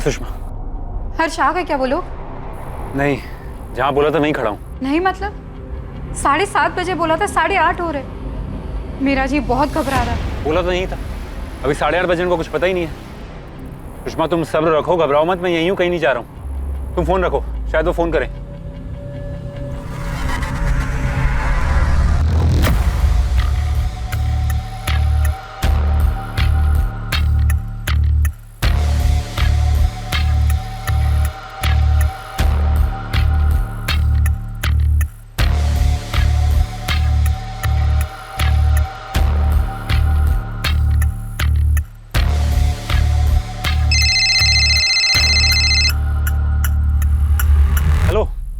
सुषमा। हर्ष आ गए क्या वो लोग? नहीं, जहाँ बोला था वहीं खड़ा हूँ। नहीं मतलब 7:30 बजे बोला था, 8:30 हो रहे। मेरा जी बहुत घबरा रहा है। बोला तो नहीं था, अभी 8:30 बजे इनको कुछ पता ही नहीं है। सुषमा तुम सब्र रखो, घबराओ मत, मैं यहीं हूँ, कहीं नहीं जा रहा हूँ। तुम फोन रखो, शायद वो फोन करें।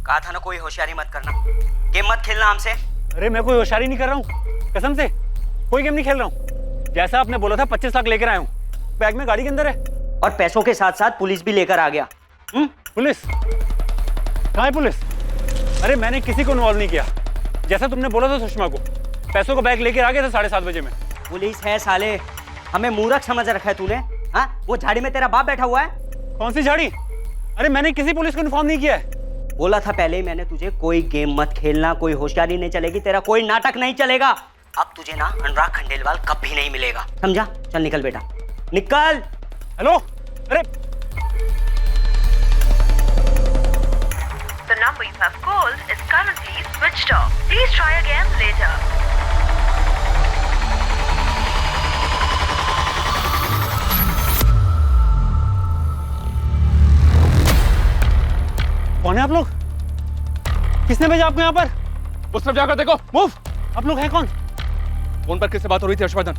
कहा था ना कोई होशियारी मत करना, गेम मत खेलना हमसे। अरे मैं कोई होशियारी नहीं कर रहा हूँ, कसम से कोई गेम नहीं खेल रहा हूँ। जैसा आपने बोला था 25 लाख लेकर आया हूँ, बैग में गाड़ी के अंदर है। और पैसों के साथ साथ पुलिस भी लेकर आ गया। पुलिस? कहाँ है पुलिस? अरे मैंने किसी को इन्वॉल्व नहीं किया, जैसा तुमने बोला था सुषमा को। पैसों को बैग लेकर आ गया था 7:30 बजे में। पुलिस है साले, हमें मूर्ख समझ रखा है तूने। हाँ, वो झाड़ी में तेरा बाप बैठा हुआ है। कौन सी झाड़ी? अरे मैंने किसी पुलिस को इन्फॉर्म नहीं किया है। बोला था पहले ही मैंने तुझे, कोई गेम मत खेलना, कोई होशियारी नहीं चलेगी, तेरा कोई नाटक नहीं चलेगा। अब तुझे ना अनुराग खंडेलवाल कभी नहीं मिलेगा, समझा? चल निकल बेटा, निकल। हेलो, अरे The number you have called is currently switched off. Please try again later. कौन है आप लोग? किसने भेजा आपको यहाँ पर? उस तरफ जाकर देखो, मूव। आप लोग हैं कौन? फोन पर किससे बात हो रही थी हर्षवर्धन?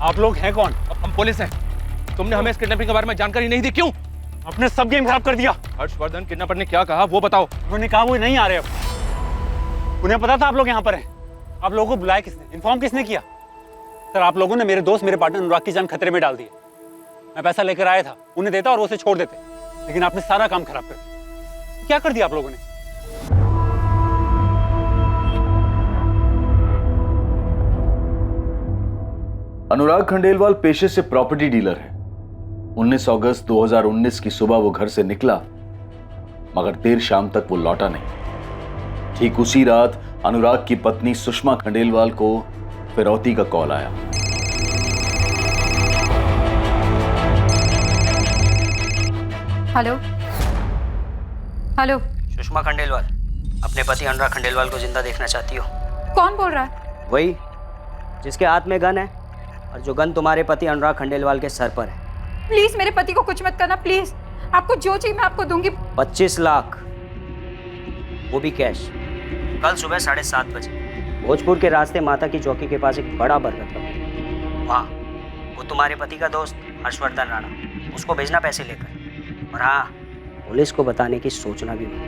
आप लोग हैं कौन? हम पुलिस हैं। तुमने हमें इस किडनैपिंग के बारे में जानकारी नहीं दी, क्यों? आपने सब गेम खराब कर दिया। हर्षवर्धन, किडनैपर ने क्या कहा वो बताओ। उन्होंने कहा वो नहीं आ रहे अब। उन्हें पता था आप लोग यहाँ पर हैं। आप लोगों को बुलाया किसने? इन्फॉर्म किसने किया? सर आप लोगों ने मेरे दोस्त, मेरे पार्टनर अनुराग की जान खतरे में डाल दी। मैं पैसा लेकर आया था, उन्हें देता और वो उसे छोड़ देते, लेकिन आपने सारा काम खराब कर दिया। क्या कर दिया आप लोगों ने? अनुराग खंडेलवाल पेशे से प्रॉपर्टी डीलर है। 19 अगस्त 2019 की सुबह वो घर से निकला, मगर देर शाम तक वो लौटा नहीं। ठीक उसी रात अनुराग की पत्नी सुषमा खंडेलवाल को फिरौती का कॉल आया। Hello hello. सुषमा खंडेलवाल, अपने पति अनुराग खंडेलवाल को जिंदा देखना चाहती हो? कौन बोल रहा है? वही जिसके हाथ में गन है, और जो गन तुम्हारे पति अनुराग खंडेलवाल के सर पर है। प्लीज मेरे पति को कुछ मत करना, प्लीज। आपको जो चाहिए मैं आपको दूंगी। 25 लाख, वो भी कैश। कल सुबह 7:30 बजे भोजपुर के रास्ते माता की चौकी के पास एक बड़ा बरगद का, वहाँ वो तुम्हारे पति का दोस्त हर्षवर्धन राणा, उसको भेजना पैसे लेकर। और हाँ, पुलिस को बताने की सोचना भी मत।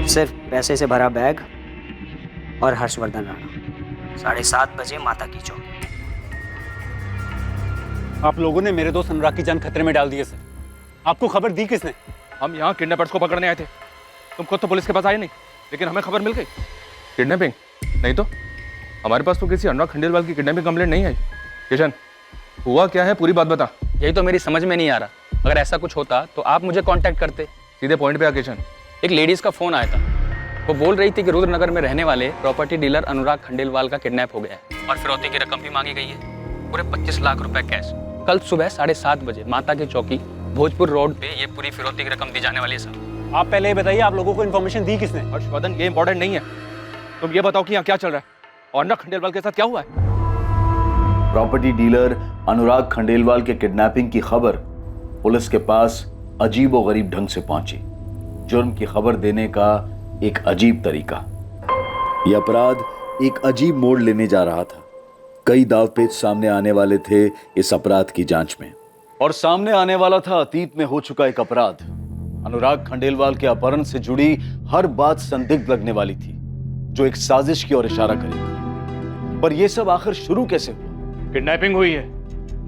सिर्फ पैसे से भरा बैग और हर्षवर्धन राणा। 7:30 बजे माता की चौकी। आप लोगों ने मेरे दोस्त अनुराग की जान खतरे में डाल दी है सर। आपको खबर दी किसने? हम यहाँ किडनैपर्स को पकड़ने आए थे। तुम खुद तो पुलिस के पास आए नहीं, लेकिन हमें खबर मिल गई। किडनैपिंग नहीं तो हमारे पास तो किसी अनुराग खंडेलवाल की किडनैपिंग कंप्लेंट नहीं आई। किशन, हुआ क्या है, पूरी बात बता। यही तो मेरी समझ में नहीं आ रहा। अगर ऐसा कुछ होता तो आप मुझे कांटेक्ट करते। सीधे पॉइंट पे आ किशन। एक लेडीज का फोन आया था, वो बोल रही थी कि रुद्रनगर में रहने वाले प्रॉपर्टी डीलर अनुराग खंडेलवाल का किडनैप हो गया है और फिरौती की रकम भी मांगी गई है, पूरे 25 लाख रुपए कैश। कल सुबह 7:30 बजे माता की चौकी भोजपुर रोड पे ये पूरी फिरौती की रकम दी जाने वाली है सर। आप पहले ये बताइए, आप लोगों को इन्फॉर्मेशन दी किसने? हर्षवर्धन, ये इंपॉर्टेंट नहीं है। तुम ये बताओ कि यहाँ क्या चल रहा है और अनुराग खंडेलवाल के साथ क्या हुआ है। प्रॉपर्टी डीलर अनुराग खंडेलवाल के किडनैपिंग की खबर पुलिस के पास अजीबोगरीब ढंग से पहुंची। जुर्म की खबर देने का एक अजीब तरीका। यह अपराध एक अजीब मोड़ लेने जा रहा था। कई दावपेच सामने आने वाले थे इस अपराध की जांच में, और सामने आने वाला था अतीत में हो चुका एक अपराध। अनुराग खंडेलवाल के अपहरण से जुड़ी हर बात संदिग्ध लगने वाली थी, जो एक साजिश की ओर इशारा करेगी। पर यह सब आखिर शुरू कैसे हुआ? किडनैपिंग हुई है,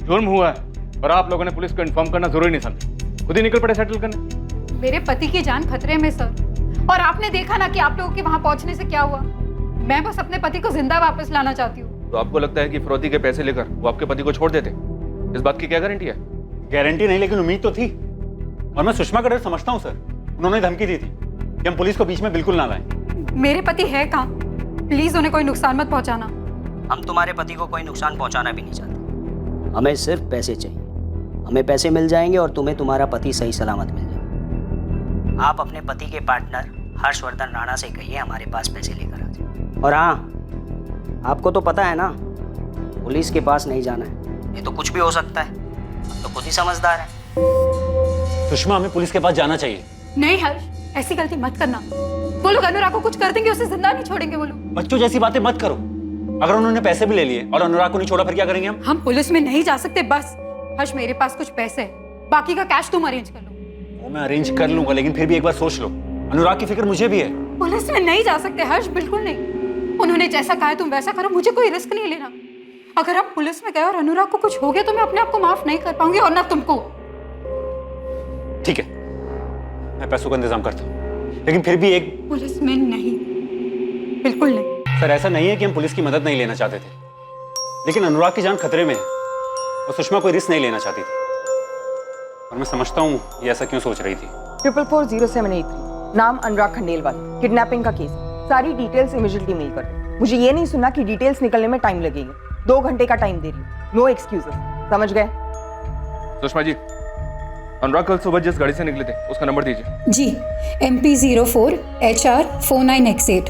जुर्म हुआ है, और आप लोगों ने पुलिस को इन्फॉर्म करना जरूरी नहीं समझा, खुद ही निकल पड़े सेटल करने। मेरे पति की जान खतरे में सर, और आपने देखा ना कि आप लोगों के वहां पहुंचने से क्या हुआ। मैं बस अपने पति को जिंदा वापस लाना चाहती हूँ। तो आपको लगता है कि फिरौती के पैसे लेकर वो आपके पति को छोड़ देते? इस बात की क्या गारंटी है? गारंटी नहीं, लेकिन उम्मीद तो थी। और मैं सुषमा का डर समझता हूँ सर। उन्होंने धमकी दी थी कि हम पुलिस को बीच में बिल्कुल ना लाएं। मेरे पति है कहाँ? प्लीज उन्हें कोई नुकसान मत पहुंचाना। हम तुम्हारे पति को कोई नुकसान पहुंचाना भी नहीं चाहते। हमें सिर्फ पैसे चाहिए। हमें पैसे मिल जाएंगे और तुम्हें तुम्हारा पति सही सलामत मिल जाएगा। आप अपने पति के पार्टनर हर्षवर्धन राणा से कहिए हमारे पास पैसे लेकर आ जाए। और हाँ, आपको तो पता है ना, पुलिस के पास नहीं जाना है, ये तो कुछ भी हो सकता है। हम तो खुद ही समझदार है। सुषमा, हमें पुलिस के पास जाना चाहिए। नहीं हर्ष, ऐसी गलती मत करना। वो लोग अनुराग को कुछ कर देंगे, उसे जिंदा नहीं छोड़ेंगे वो लोग। बच्चों जैसी बातें मत करो। अगर उन्होंने पैसे भी ले लिए और अनुराग को नहीं छोड़ा, फिर क्या करेंगे हम? हम पुलिस में नहीं जा सकते बस। हर्ष, मेरे पास कुछ पैसे है, बाकी का कैश तुम अरेंज कर लो। वो मैं अरेंज कर लूंगा, लेकिन फिर भी एक बार सोच लो, अनुराग की फिक्र मुझे भी है। पुलिस में नहीं जा सकते हर्ष, बिल्कुल नहीं। उन्होंने जैसा कहा है तुम वैसा करो, मुझे कोई रिस्क नहीं लेना। अगर हम पुलिस में गए और अनुराग को कुछ हो गया तो मैं अपने आप को माफ नहीं कर पाऊंगी, और ना तुमको। ठीक है, मैं पैसों का इंतजाम करता हूँ, लेकिन फिर भी एक। पुलिस में नहीं, बिल्कुल नहीं। सर, ऐसा नहीं है कि हम पुलिस की मदद नहीं लेना चाहते थे, लेकिन अनुराग की जान खतरे में है और सुषमा कोई रिस्क नहीं लेना चाहती थी। और मैं समझता हूँ ये ऐसा क्यों सोच रही थी। 440783, नाम अनुराग खंडेलवाल, किडनैपिंग का केस। सारी डिटेल्स इमीडिएटली मेल कर दो। मुझे ये नहीं सुनना कि डिटेल्स निकलने में टाइम लगेगा। 2 घंटे का टाइम दे रही हूँ, नो एक्सक्यूजेस, समझ गए? सुषमा जी, अनुराग कल सुबह जिस गाड़ी से निकले थे उसका नंबर दीजिए। जी, MP04 HR 49X8।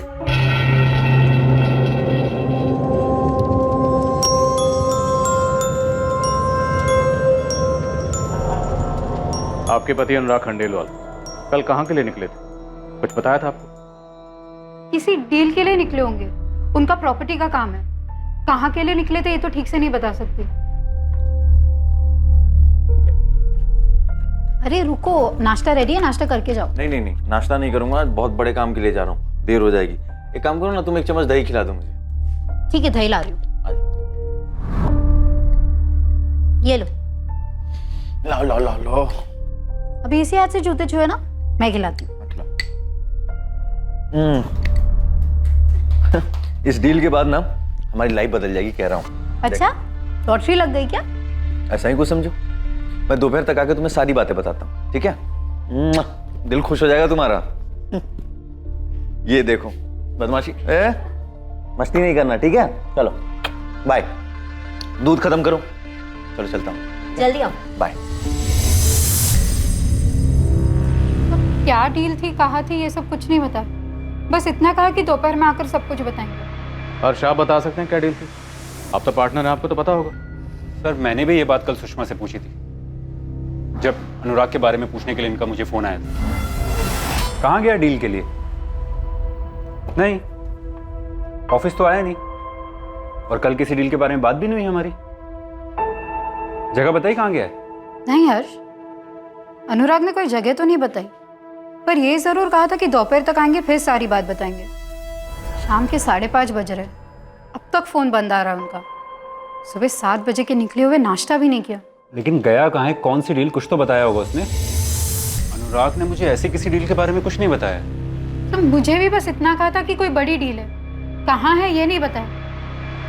आपके पति अनुराग खंडेलवाल कल कहाँ के लिए निकले थे? कुछ बताया था आपको? किसी डील के लिए निकले होंगे, उनका प्रॉपर्टी का काम है। कहाँ के लिए निकले थे ये तो ठीक से नहीं बता सकती। अरे रुको, नाश्ता रेडी है, नाश्ता करके जाओ। नहीं नहीं नहीं, नाश्ता नहीं करूंगा, बहुत बड़े काम के लिए जा रहा हूँ, देर हो जाएगी। एक काम करो ना, तुम एक चम्मच दही खिला दो मुझे। ठीक है, दही ला रही हूँ। ये लो। लाओ लाओ लाओ लाओ। अभी इसी हाथ से जूते छुए ना, मैं खिलाती हूँ। इस डील के बाद ना हमारी लाइफ बदल जाएगी, कह रहा हूँ। अच्छा, लॉटरी लग गई क्या? ऐसा ही कुछ समझो। मैं दोपहर तक आके तुम्हें सारी बातें बताता हूँ, ठीक है? दिल खुश हो जाएगा तुम्हारा। ये देखो, बदमाशी मस्ती नहीं करना, ठीक है? चलो बाय। दूध खत्म करो, चलो चलता हूँ। जल्दी आओ। बाय। क्या डील थी, कहा थी, ये सब कुछ नहीं बता। बस इतना कहा कि दोपहर में आकर सब कुछ बताएंगे। हर्ष, आप बता सकते हैं क्या डील थी? आप तो पार्टनर हैं, आपको तो पता होगा। सर, मैंने भी ये बात कल सुषमा से पूछी थी, जब अनुराग के बारे में पूछने के लिए इनका मुझे फोन आया था। कहाँ गया डील के लिए? नहीं, ऑफिस तो आया नहीं, और कल किसी डील के बारे में बात भी नहीं हुई हमारी। जगह बताई कहाँ गया है? नहीं हर्ष, अनुराग ने कोई जगह तो नहीं बताई, पर ये जरूर कहा था कि दोपहर तक आएंगे, फिर सारी बात बताएंगे। शाम के 5:30 बज रहे, अब तक फोन बंद आ रहा है उनका। सुबह 7 बजे के निकले हुए, नाश्ता भी नहीं किया। लेकिन गया कहाँ है, कौन सी डील, कुछ तो बताया होगा उसने। अनुराग ने मुझे ऐसी किसी डील के बारे में कुछ नहीं बताया। तो मुझे भी बस इतना कहा था कि कोई बड़ी डील है, कहाँ है ये नहीं बताया।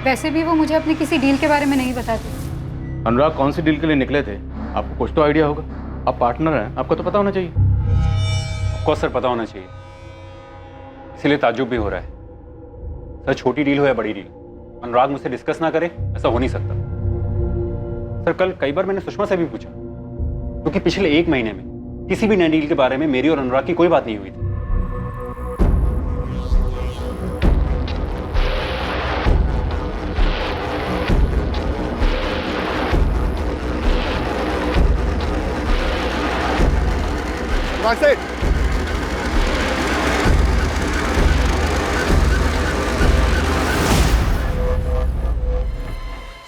वैसे भी वो मुझे अपनी किसी डील के बारे में नहीं बताते। अनुराग कौन सी डील के लिए निकले थे, आपको कुछ तो आइडिया होगा। आप पार्टनर हैं, आपको तो पता होना चाहिए। ऑफकोर्स सर, पता होना चाहिए, इसीलिए ताज्जुब भी हो रहा है। सर, छोटी डील हो या बड़ी डील, अनुराग मुझसे डिस्कस ना करे, ऐसा हो नहीं सकता। सर, कल कई बार मैंने सुषमा से भी पूछा, क्योंकि पिछले 1 महीने में किसी भी नई डील के बारे में मेरी और अनुराग की कोई बात नहीं हुई थी।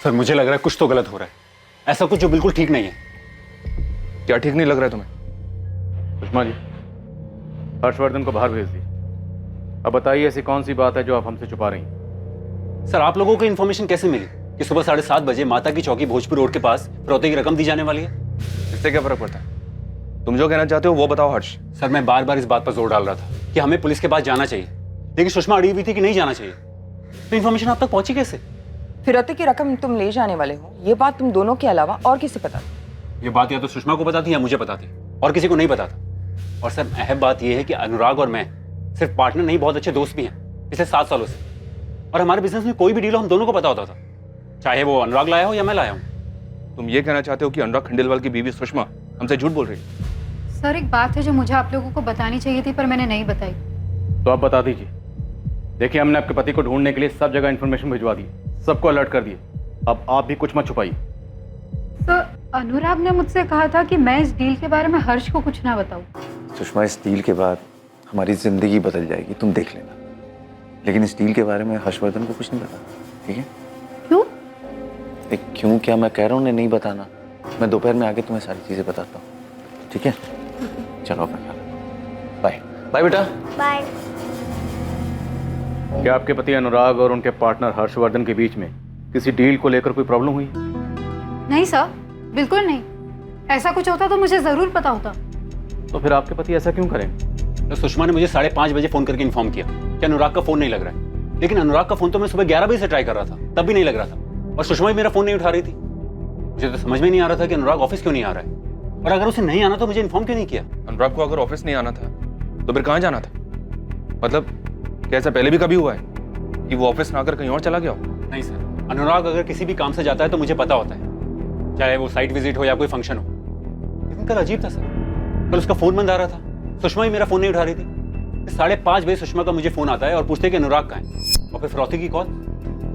सर, मुझे लग रहा है कुछ तो गलत हो रहा है, ऐसा कुछ जो बिल्कुल ठीक नहीं है। क्या ठीक नहीं लग रहा है तुम्हें? सुषमा जी, हर्षवर्धन को बाहर भेज दी। अब बताइए, ऐसी कौन सी बात है जो आप हमसे छुपा रही हैं? सर, आप लोगों को इन्फॉर्मेशन कैसे मिली कि सुबह 7:30 बजे माता की चौकी भोजपुर रोड के पास फिरौती की रकम दी जाने वाली है? इससे क्या फर्क पड़ता है? तुम जो कहना चाहते हो वो बताओ हर्ष। सर, मैं बार बार इस बात पर जोर डाल रहा था कि हमें पुलिस के पास जाना चाहिए, लेकिन सुषमा अड़ी हुई थी कि नहीं जाना चाहिए। तो इन्फॉर्मेशन आप तक पहुंची कैसे? फिरौती की रकम तुम ले जाने वाले हो, ये बात तुम दोनों के अलावा और किसे पता? ये बात या तो सुषमा को बताती या मुझे बताती, और किसी को नहीं बताता। और सर अहम बात यह है कि अनुराग और मैं सिर्फ पार्टनर नहीं, बहुत अच्छे दोस्त भी हैं पिछले 7 सालों से। और हमारे बिजनेस में कोई भी डील हो हम दोनों को पता होता था, चाहे वो अनुराग लाया हो या मैं लाया हूँ। तुम ये कहना चाहते हो कि अनुराग खंडेलवाल की बीवी सुषमा हमसे झूठ बोल रही है? सर एक बात है जो मुझे आप लोगों को बतानी चाहिए थी पर मैंने नहीं बताई। तो आप बता दीजिए। देखिए, हमने आपके पति को ढूंढने के लिए सब जगह इन्फॉर्मेशन भिजवा दी, सबको अलर्ट कर दिए। अब आप भी कुछ मत छुपाइए। सर अनुराग ने मुझसे कहा था कि मैं इस डील के बारे में हर्ष को कुछ ना बताऊं। सुषमा, इस डील के बाद हमारी जिंदगी बदल जाएगी, तुम देख लेना। लेकिन इस डील के बारे में हर्षवर्धन को कुछ नहीं पता, ठीक है? क्यों? क्यों क्या मैं कह रहा हूँ उन्हें नहीं बताना। मैं दोपहर में आके तुम्हें सारी चीजें बताता हूँ, ठीक है? चलो अपना ख्याल रखो। बाय बाय बेटा। बाय। क्या आपके पति अनुराग और उनके पार्टनर हर्षवर्धन के बीच में किसी डील को लेकर कोई प्रॉब्लम हुई? नहीं सर, बिल्कुल नहीं। ऐसा कुछ होता तो मुझे जरूर पता होता। तो फिर आपके पति ऐसा क्यों करें? तो सुषमा ने मुझे 5:30 बजे फोन करके इन्फॉर्म किया कि अनुराग का फोन नहीं लग रहा है। लेकिन अनुराग का फोन तो मैं सुबह 11 बजे से ट्राई कर रहा था, तब भी नहीं लग रहा था। और सुषमा भी मेरा फोन नहीं उठा रही थी। मुझे तो समझ में नहीं आ रहा था कि अनुराग ऑफिस क्यों नहीं आ रहा है, और अगर उसे नहीं आना तो मुझे इन्फॉर्म क्यों नहीं किया? अनुराग को अगर ऑफिस नहीं आना था तो फिर कहाँ जाना था? मतलब क्या ऐसा पहले भी कभी हुआ है कि वो ऑफिस ना आकर कहीं और चला गया हो? नहीं सर, अनुराग अगर किसी भी काम से जाता है तो मुझे पता होता है, चाहे वो साइट विजिट हो या कोई फंक्शन हो। लेकिन कल अजीब था सर, कल उसका फोन बंद आ रहा था, सुषमा ही मेरा फोन नहीं उठा रही थी। 5:30 बजे सुषमा का मुझे फोन आता है और पूछते हैं कि अनुराग कहाँ है, और फिर फिरौती की कॉल।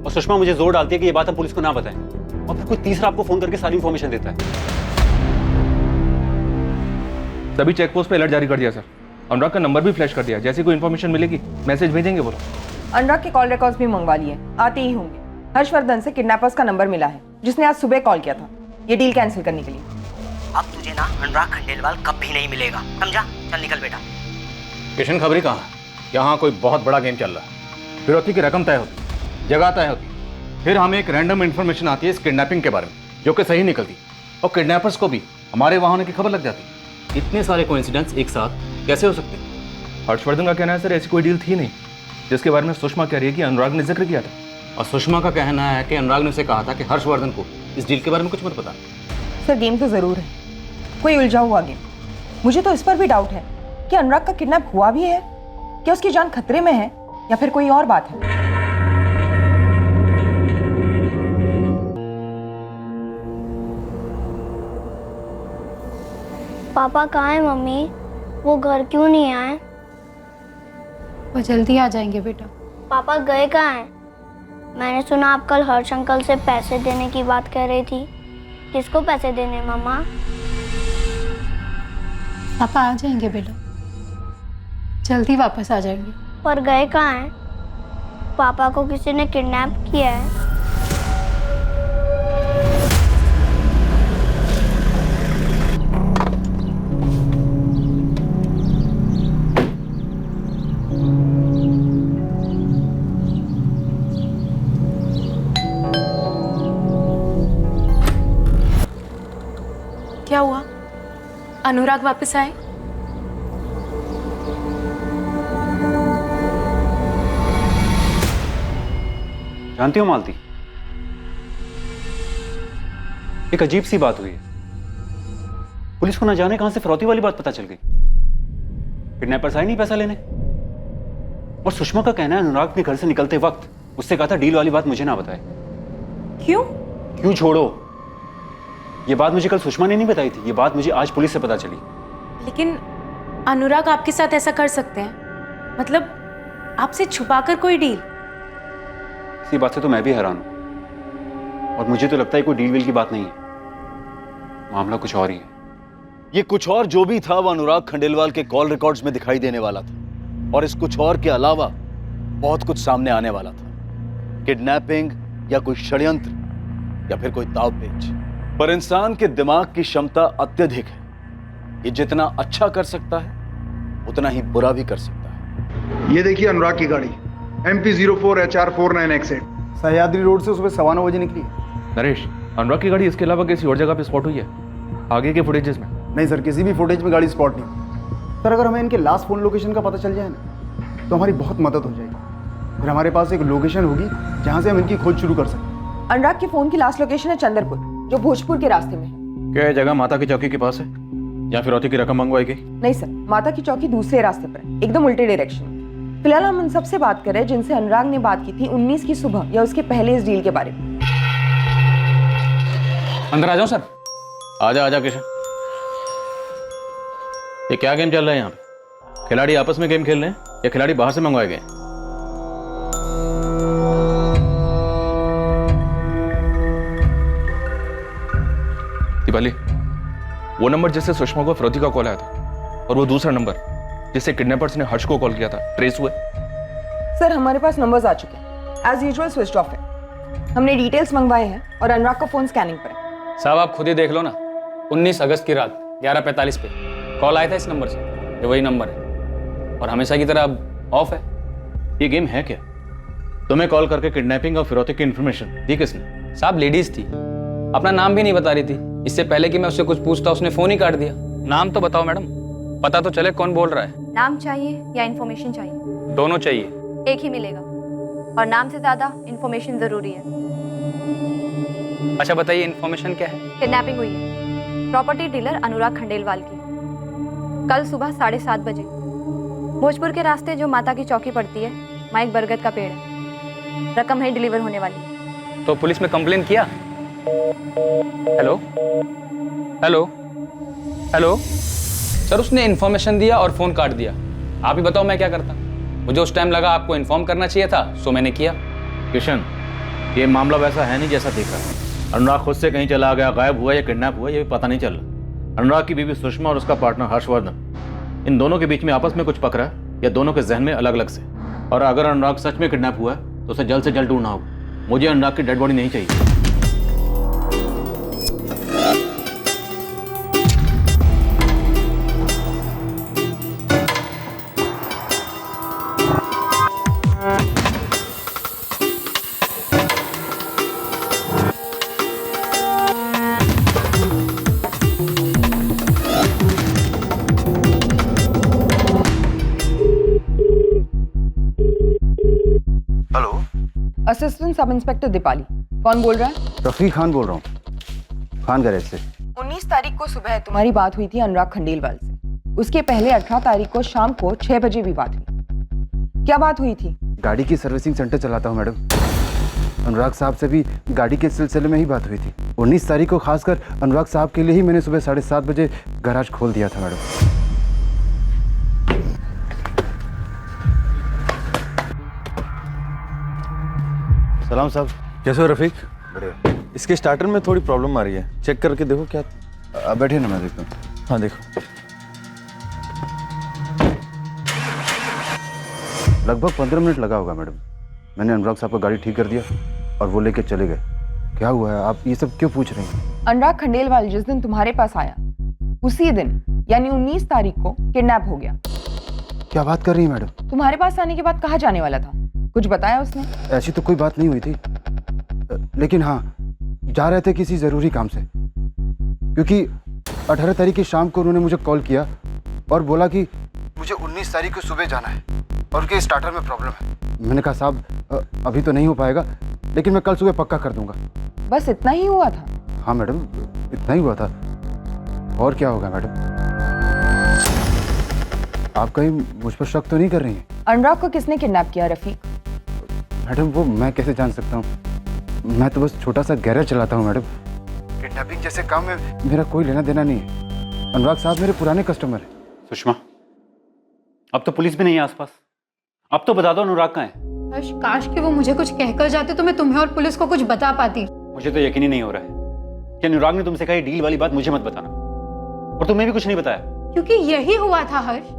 और सुषमा मुझे जोर डालती है कि ये बात हम पुलिस को ना बताएं, और फिर कोई तीसरा आपको फोन करके सारी इंफॉर्मेशन देता है। सभी चेक पोस्ट पे अलर्ट जारी कर दिया सर। अनुराग का नंबर भी फ्लैश कर दिया, जैसी कोई इन्फॉर्मेशन मिलेगी मैसेज भेजेंगे बोलो। अनुराग के कॉल रिकॉर्ड्स भी मंगवा लिए, आते ही होंगे। हर्षवर्धन से किडनैपर्स का नंबर मिला है, जिसने आज सुबह कॉल किया था ये डील कैंसिल करने के लिए। अब तुझे ना अनुराग खंडेलवाल कभी नहीं मिलेगा, समझा? चल निकल बेटा। किशन खबरी कहाँ है? यहाँ कोई बहुत बड़ा गेम चल रहा है। फिरौती की रकम तय होती, जगह तय होती, फिर हमें एक रैंडम इन्फॉर्मेशन आती है इस किडनैपिंग के बारे में जो कि सही निकलती, और किडनैपर्स को भी हमारे वहाँ होने की खबर लग जाती। इतने सारे कोइंसिडेंस एक साथ कैसे हो सकते? हर्षवर्धन का कहना है सर ऐसी कोई डील थी नहीं, जिसके बारे में सुषमा कह रही है कि अनुराग ने जिक्र किया था। और सुषमा का कहना है कि अनुराग ने उसे कहा था कि हर्षवर्धन को इस डील के बारे में कुछ मत पता। सर गेम तो जरूर है, कोई उलझा हुआ गेम। मुझे तो इस पर भी डाउट है कि अनुराग का किडनैप हुआ भी है, क्या उसकी जान खतरे में है, या फिर कोई और बात है। पापा कहाँ है मम्मी? वो घर क्यों नहीं आए? वो जल्दी आ जाएंगे बेटा। पापा गए कहाँ हैं? मैंने सुना आप कल हर्ष अंकल से पैसे देने की बात कह रही थी। किसको पैसे देने मम्मा? पापा आ जाएंगे बेटा, जल्दी वापस आ जाएंगे। पर गए कहाँ हैं? पापा को किसी ने किडनैप किया है। क्या हुआ? अनुराग वापस आए? जानती हो मालती, एक अजीब सी बात हुई है। पुलिस को ना जाने कहां से फिरौती वाली बात पता चल गई। किडनैपर्स आए नहीं पैसा लेने, और सुषमा का कहना है अनुराग अपने घर से निकलते वक्त उससे कहा था डील वाली बात मुझे ना बताए। क्यों? क्यों छोड़ो, ये बात मुझे कल सुषमा ने नहीं बताई थी, ये बात मुझे आज पुलिस से पता चली। लेकिन अनुराग आपके साथ ऐसा कर सकते हैं? मतलब आपसे छुपाकर कोई डील? इसी बात से तो मैं भी हैरान हूं, और मुझे तो लगता है कोई डील वील की बात नहीं है, मामला कुछ और ही है। ये कुछ और जो भी था वो अनुराग खंडेलवाल के कॉल रिकॉर्ड्स में दिखाई देने वाला था, और इस कुछ और के अलावा बहुत कुछ सामने आने वाला था। किडनैपिंग या कोई षड्यंत्र या फिर कोई दांवपेच। पर इंसान के दिमाग की क्षमता अत्यधिक है, ये जितना अच्छा कर सकता है उतना ही बुरा भी कर सकता है। ये देखिए अनुराग की गाड़ी MP 04HR49X8 सह्याद्री रोड से सुबह 9:15 बजे निकली है। नरेश, अनुराग की गाड़ी इसके अलावा किसी और जगह पे स्पॉट हुई है आगे के फुटेजेस में? नहीं सर, किसी भी फुटेज में गाड़ी स्पॉट नहीं। सर अगर हमें इनके लास्ट फोन लोकेशन का पता चल जाए ना तो हमारी बहुत मदद हो जाएगी। फिर हमारे पास एक लोकेशन होगी जहां से हम इनकी खोज शुरू कर सकते हैं। अनुराग के फोन की लास्ट लोकेशन है चंदरपुर, जो भोजपुर के रास्ते में है। क्या ये जगह माता की चौकी के पास है या फिरौती की रकम मंगवाई गई? नहीं सर, माता की चौकी दूसरे रास्ते पर है, एकदम उल्टे डायरेक्शन में। फिलहाल हम उन सबसे बात कर रहे हैं जिनसे अनुराग ने बात की थी 19 की सुबह या उसके पहले इस डील के बारे में। अंदर आ जाओ सर। आजा आजा किशन। ये क्या गेम चल रहा है यहाँ पे? खिलाड़ी आपस में गेम खेल रहे हैं या खिलाड़ी बाहर से मंगवाए गए हैं? दीपाली, वो नंबर जिससे सुषमा को फिरौती का कॉल आया था और वो दूसरा नंबर जिससे किडनैपर्स ने हर्ष को कॉल किया था, ट्रेस हुए? सर हमारे पास नंबर्स आ चुके हैं, एज यूजुअल स्विच ऑफ है। हमने डिटेल्स मंगवाए हैं और अनुराग का फोन स्कैनिंग पर है। साहब आप खुद ही देख लो ना, 19 अगस्त की रात 11:45 पे कॉल आया था इस नंबर से। ये वही नंबर है और हमेशा की तरह अब ऑफ है। ये गेम है क्या? तुम्हें कॉल करके किडनैपिंग और फिरौती की इंफॉर्मेशन दी किसने? साहब लेडीज थी, अपना नाम भी नहीं बता रही थी। इससे पहले कि मैं उससे कुछ पूछता उसने फोन ही काट दिया। नाम तो बताओ मैडम, पता तो चले कौन बोल रहा है। नाम चाहिए या इन्फॉर्मेशन चाहिए? दोनों चाहिए। एक ही मिलेगा और नाम से ज्यादा इन्फॉर्मेशन जरूरी है। अच्छा बताइए इन्फॉर्मेशन क्या है? किडनैपिंग हुई है प्रॉपर्टी डीलर अनुराग खंडेलवाल की कल सुबह 7:30 बजे। भोजपुर के रास्ते जो माता की चौकी पड़ती है, वहाँ एक बरगद का पेड़ है। रकम है डिलीवर होने वाली। तो पुलिस में कंप्लेन किया? हेलो हेलो हेलो सर, उसने इन्फॉर्मेशन दिया और फोन काट दिया। आप ही बताओ मैं क्या करता? मुझे उस टाइम लगा आपको इन्फॉर्म करना चाहिए था, सो मैंने किया। किशन, ये मामला वैसा है नहीं जैसा दिखा। अनुराग खुद से कहीं चला गया, गायब हुआ या किडनैप हुआ, ये भी पता नहीं चल रहा। अनुराग की बीवी सुषमा और उसका पार्टनर हर्षवर्धन, इन दोनों के बीच में आपस में कुछ पकड़ा है या दोनों के जहन में अलग अलग से? और अगर अनुराग सच में किडनैप हुआ है तो उसे जल्द से जल्द ढूंढना होगा। मुझे अनुराग की डेड बॉडी नहीं चाहिए। Assistant sub inspector Deepali. कौन बोल रहा है? रफीक खान बोल रहा हूँ, खान गैरेज से। 19 तारीख को सुबह तुम्हारी बात हुई थी अनुराग खंडेलवाल से। उसके पहले 18 तारीख को शाम को 6 बजे भी बात हुई। क्या बात हुई थी? गाड़ी की सर्विसिंग सेंटर चलाता हूँ मैडम। अनुराग साहब से भी गाड़ी के सिलसिले में ही बात हुई थी। 19 तारीख को खासकर अनुराग साहब के लिए ही मैंने सुबह 7:30 बजे गैराज खोल दिया था मैडम। सलाम साहब, कैसे हो रफीक? बढ़िया। इसके स्टार्टर में थोड़ी प्रॉब्लम आ रही है, चेक करके देखो क्या। बैठे ना, मैं देखता हूँ। हाँ देखो। लगभग 15 मिनट लगा होगा मैडम। मैंने अनुराग साहब का गाड़ी ठीक कर दिया और वो लेके चले गए। क्या हुआ है, आप ये सब क्यों पूछ रही हैं? अनुराग खंडेलवाल जिस दिन तुम्हारे पास आया उसी दिन यानी 19 तारीख को किडनैप हो गया। क्या बात कर रही हैं मैडम? तुम्हारे पास आने के बाद कहाँ जाने वाला था? कुछ बताया उसने? ऐसी तो कोई बात नहीं हुई थी, लेकिन हाँ जा रहे थे किसी ज़रूरी काम से। क्योंकि 18 तारीख की शाम को उन्होंने मुझे कॉल किया और बोला कि मुझे 19 तारीख को सुबह जाना है और उनके स्टार्टर में प्रॉब्लम है। मैंने कहा साहब अभी तो नहीं हो पाएगा, लेकिन मैं कल सुबह पक्का कर दूंगा। बस इतना ही हुआ था? हाँ मैडम, इतना ही हुआ था। और क्या होगा मैडम? आप कहीं मुझ पर शक तो नहीं कर रही हैं? अनुराग को किसने किडनैप किया रफीक? मैडम वो मैं कैसे जान सकता हूँ? मैं तो बस छोटा सा गैरेज चलाता हूँ मैडम। किडनैपिंग जैसे काम में मेरा कोई लेना देना नहीं है। अनुराग साहब मेरे पुराने कस्टमर हैं। सुषमा, अब तो पुलिस भी नहीं है आसपास। अब तो बता दो अनुराग कहाँ है? हर्ष, काश कि वो मुझे कुछ कहकर जाते तो मैं तुम्हें और पुलिस को कुछ बता पाती। मुझे तो यकीन ही नहीं हो रहा है कि अनुराग ने तुमसे कही डील वाली बात मुझे मत बताना, और तुम्हें भी कुछ नहीं बताया। क्योंकि यही हुआ था हर्ष,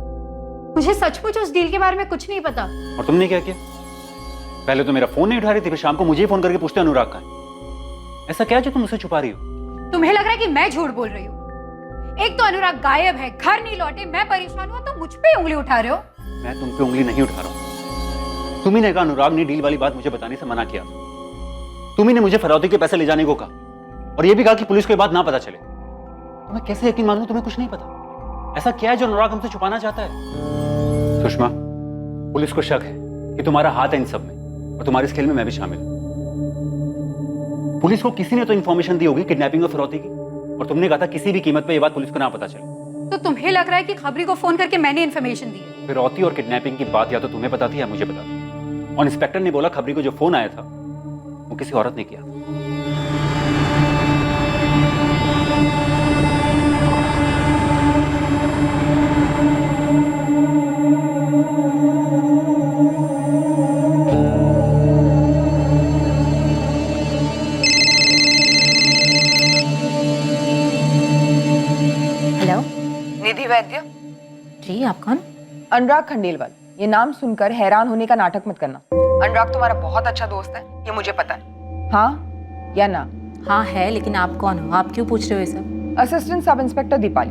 मुझे सचमुच उस डील के बारे में कुछ नहीं पता। और तुमने क्या किया? पहले तो मेरा फोन नहीं उठा रही थी, फिर शाम को मुझे फोन करके पूछते अनुराग का है। ऐसा क्या जो तुम मुझसे छुपा रही हो? तुम्हें लग रहा है कि मैं झूठ बोल रही हूँ? एक तो अनुराग गायब है, घर नहीं लौटे, मैं परेशान हूँ, तो मुझ पे उंगली उठा रहे हो? मैं तुम पे उंगली नहीं उठा रहा हूँ। तुम्ही ने कहा अनुराग ने डील वाली बात मुझे बताने से मना किया। तुम्ही ने मुझे फिरौती के पैसे ले जाने को कहा और यह भी कहा कि पुलिस को ये बात ना पता चले। तो मैं कैसे यकीन मान लूं तुम्हें कुछ नहीं पता? ऐसा क्या है जो अनुराग हमसे छुपाना चाहता है? सुषमा, पुलिस को शक है कि तुम्हारा हाथ है इन सब में, और तुम्हारे इस खेल में मैं भी शामिल हूं। पुलिस को किसी ने तो इंफॉर्मेशन दी होगी किडनैपिंग और फिरौती की। और तुमने कहा था किसी भी कीमत पे ये बात पुलिस को ना पता चले। तो तुम्हें लग रहा है कि खबरी को फोन करके मैंने इन्फॉर्मेशन दी है? फिरौती और किडनैपिंग की बात या तो तुम्हें पता थी या मुझे पता थी। और इंस्पेक्टर ने बोला खबरी को जो फोन आया था वो किसी औरत ने किया। हेलो। निधि वैद्य। जी, आप कौन? अनुराग खंडेलवाल। ये नाम सुनकर हैरान होने का नाटक मत करना। अनुराग तुम्हारा बहुत अच्छा दोस्त है, ये मुझे पता है। हाँ या ना? हाँ है, लेकिन आप कौन हो? आप क्यों पूछ रहे हो ये सब? Assistant sub inspector Deepali.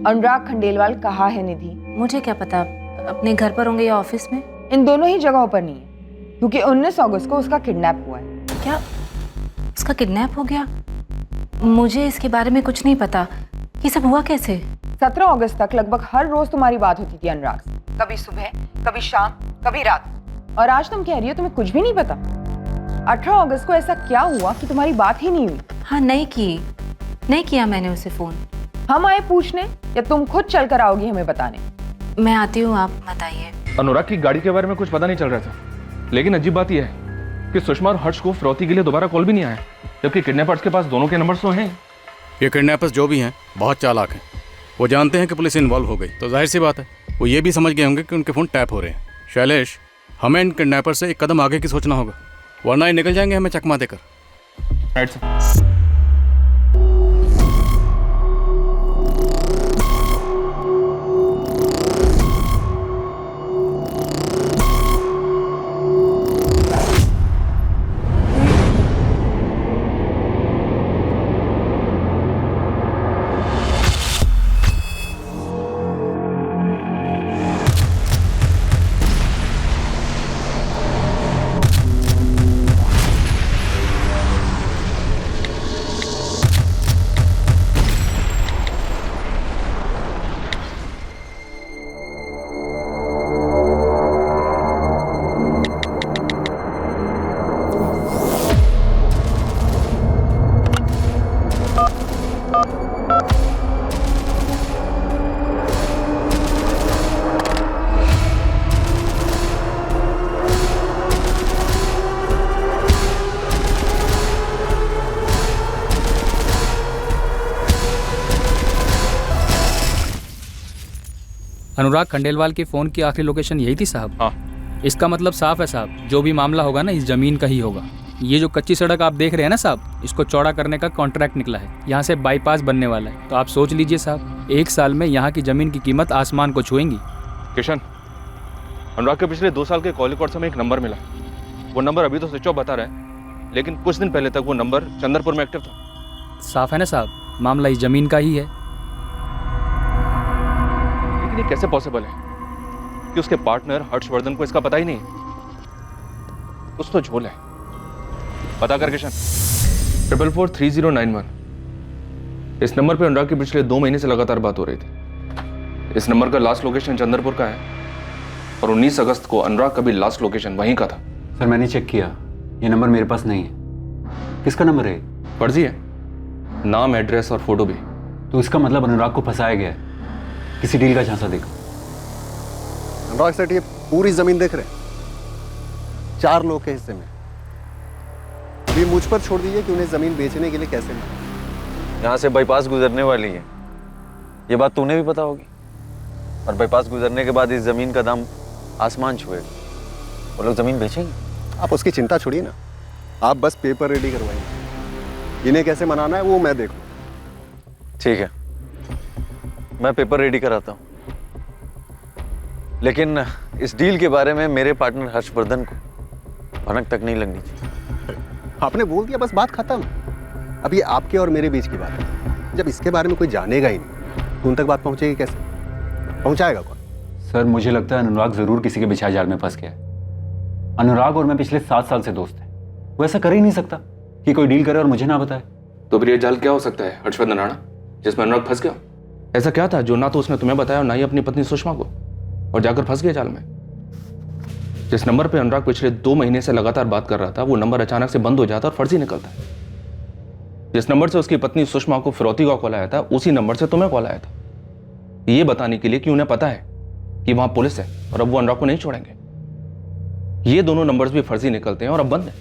अनुराग खंडेलवाल कहाँ है निधि? मुझे क्या पता, अपने घर पर होंगे या ऑफिस में? इन दोनों ही जगहों पर नहीं है, क्योंकि 19 अगस्त को उसका किडनैप हुआ है। क्या उसका किडनैप हो गया? मुझे इसके बारे में कुछ नहीं पता। ये सब हुआ कैसे? 17 अगस्त तक लगभग हर रोज तुम्हारी बात होती थी अनुराग से, कभी सुबह, कभी शाम, कभी रात। और आज तुम कह रही हो तुम्हें कुछ भी नहीं पता। 18 अगस्त को ऐसा क्या हुआ कि तुम्हारी बात ही नहीं हुई? हाँ, नहीं किया मैंने उसे फोन। हम आए पूछने या तुम खुद चल कर आओगी हमें बताने? मैं आती हूँ, आप बताइए। अनुराग की गाड़ी के बारे में कुछ पता नहीं चल रहा था, लेकिन अजीब बात यह है कि सुषमा और हर्ष को फिरौती के लिए दोबारा कॉल भी नहीं आया, जबकि किडनैपर्स के पास दोनों के नंबर्स तो हैं। ये किडनैपर्स जो भी हैं बहुत चालाक हैं। वो जानते हैं कि पुलिस इन्वॉल्व हो गई, तो जाहिर सी बात है वो ये भी समझ गए होंगे कि उनके फ़ोन टैप हो रहे हैं। शैलेश, हमें इन किडनैपर से एक कदम आगे की सोचना होगा, वरना ये निकल जाएंगे हमें चकमा देकर। Right sir. अनुराग खंडेलवाल के फ़ोन की आखिरी लोकेशन यही थी साहब? हाँ। इसका मतलब साफ है साहब, जो भी मामला होगा ना इस ज़मीन का ही होगा। ये जो कच्ची सड़क आप देख रहे हैं ना साहब, इसको चौड़ा करने का कॉन्ट्रैक्ट निकला है। यहाँ से बाईपास बनने वाला है, तो आप सोच लीजिए साहब, 1 साल में यहाँ की ज़मीन की कीमत आसमान को छुएंगी। किशन, अनुराग के पिछले 2 साल के कॉल रिकॉर्ड से हमें एक नंबर मिला। वो नंबर अभी तो स्विच ऑफ बता रहा है, लेकिन कुछ दिन पहले तक वो नंबर चंद्रपुर में एक्टिव था। साफ है ना साहब, मामला इस ज़मीन का ही है। लेकिन ये कैसे पॉसिबल है कि उसके पार्टनर हर्षवर्धन को इसका पता ही नहीं? कुछ तो झोल है। पता कर किशन। 443091। इस नंबर पे अनुराग की पिछले 2 महीने से लगातार बात हो रही थी। इस नंबर का लास्ट लोकेशन चंद्रपुर का है और 19 अगस्त को अनुराग का भी लास्ट लोकेशन वहीं का था। सर मैंने चेक किया, ये नंबर मेरे पास नहीं है। किसका नंबर है? फर्जी है, नाम, एड्रेस और फोटो भी। तो इसका मतलब अनुराग को फंसाया गया है, किसी डील का झांसा देकर। अनुराग सेठ ये पूरी जमीन देख रहे हैं, 4 लोग के हिस्से में। ये मुझ पर छोड़ दीजिए कि उन्हें जमीन बेचने के लिए कैसे मिला। यहाँ से बाईपास गुजरने वाली है, ये बात तूने भी पता होगी। और बाईपास गुजरने के बाद इस जमीन का दाम आसमान छुएगा। वो लोग जमीन बेचेंगे। आप उसकी चिंता छोड़िए ना, आप बस पेपर रेडी करवाइए। इन्हें कैसे मनाना है वो मैं देखूं। ठीक है, मैं पेपर रेडी कराता हूँ, लेकिन इस डील के बारे में मेरे पार्टनर हर्षवर्धन को भनक तक नहीं लगनी चाहिए। आपने बोल दिया, बस बात खत्म। अब ये आपके और मेरे बीच की बात है। जब इसके बारे में कोई जानेगा ही नहीं तो उन तक बात पहुंचेगी कैसे? पहुंचाएगा कौन? सर मुझे लगता है अनुराग जरूर किसी के बिछाए जाल में फंस गया है। अनुराग और मैं पिछले 7 साल से दोस्त हैं। वो ऐसा कर ही नहीं सकता कि कोई डील करे और मुझे ना बताए। तो फिर ये जाल क्या हो सकता है हर्षवर्धन राणा, जिसमें अनुराग फंस गया? ऐसा क्या था जो ना तो उसने तुम्हें बताया और ना ही अपनी पत्नी सुषमा को, और जाकर फंस गया जाल में? जिस नंबर पे अनुराग पिछले 2 महीने से लगातार बात कर रहा था, वो नंबर अचानक से बंद हो जाता और फर्जी निकलता है। जिस नंबर से उसकी पत्नी सुषमा को फिरौती का कॉल आया था, उसी नंबर से तुम्हें कॉल आया था, ये बताने के लिए कि उन्हें पता है कि वहां पुलिस है और अब वो अनुराग को नहीं छोड़ेंगे। ये दोनों नंबर्स भी फर्जी निकलते हैं और अब बंद है।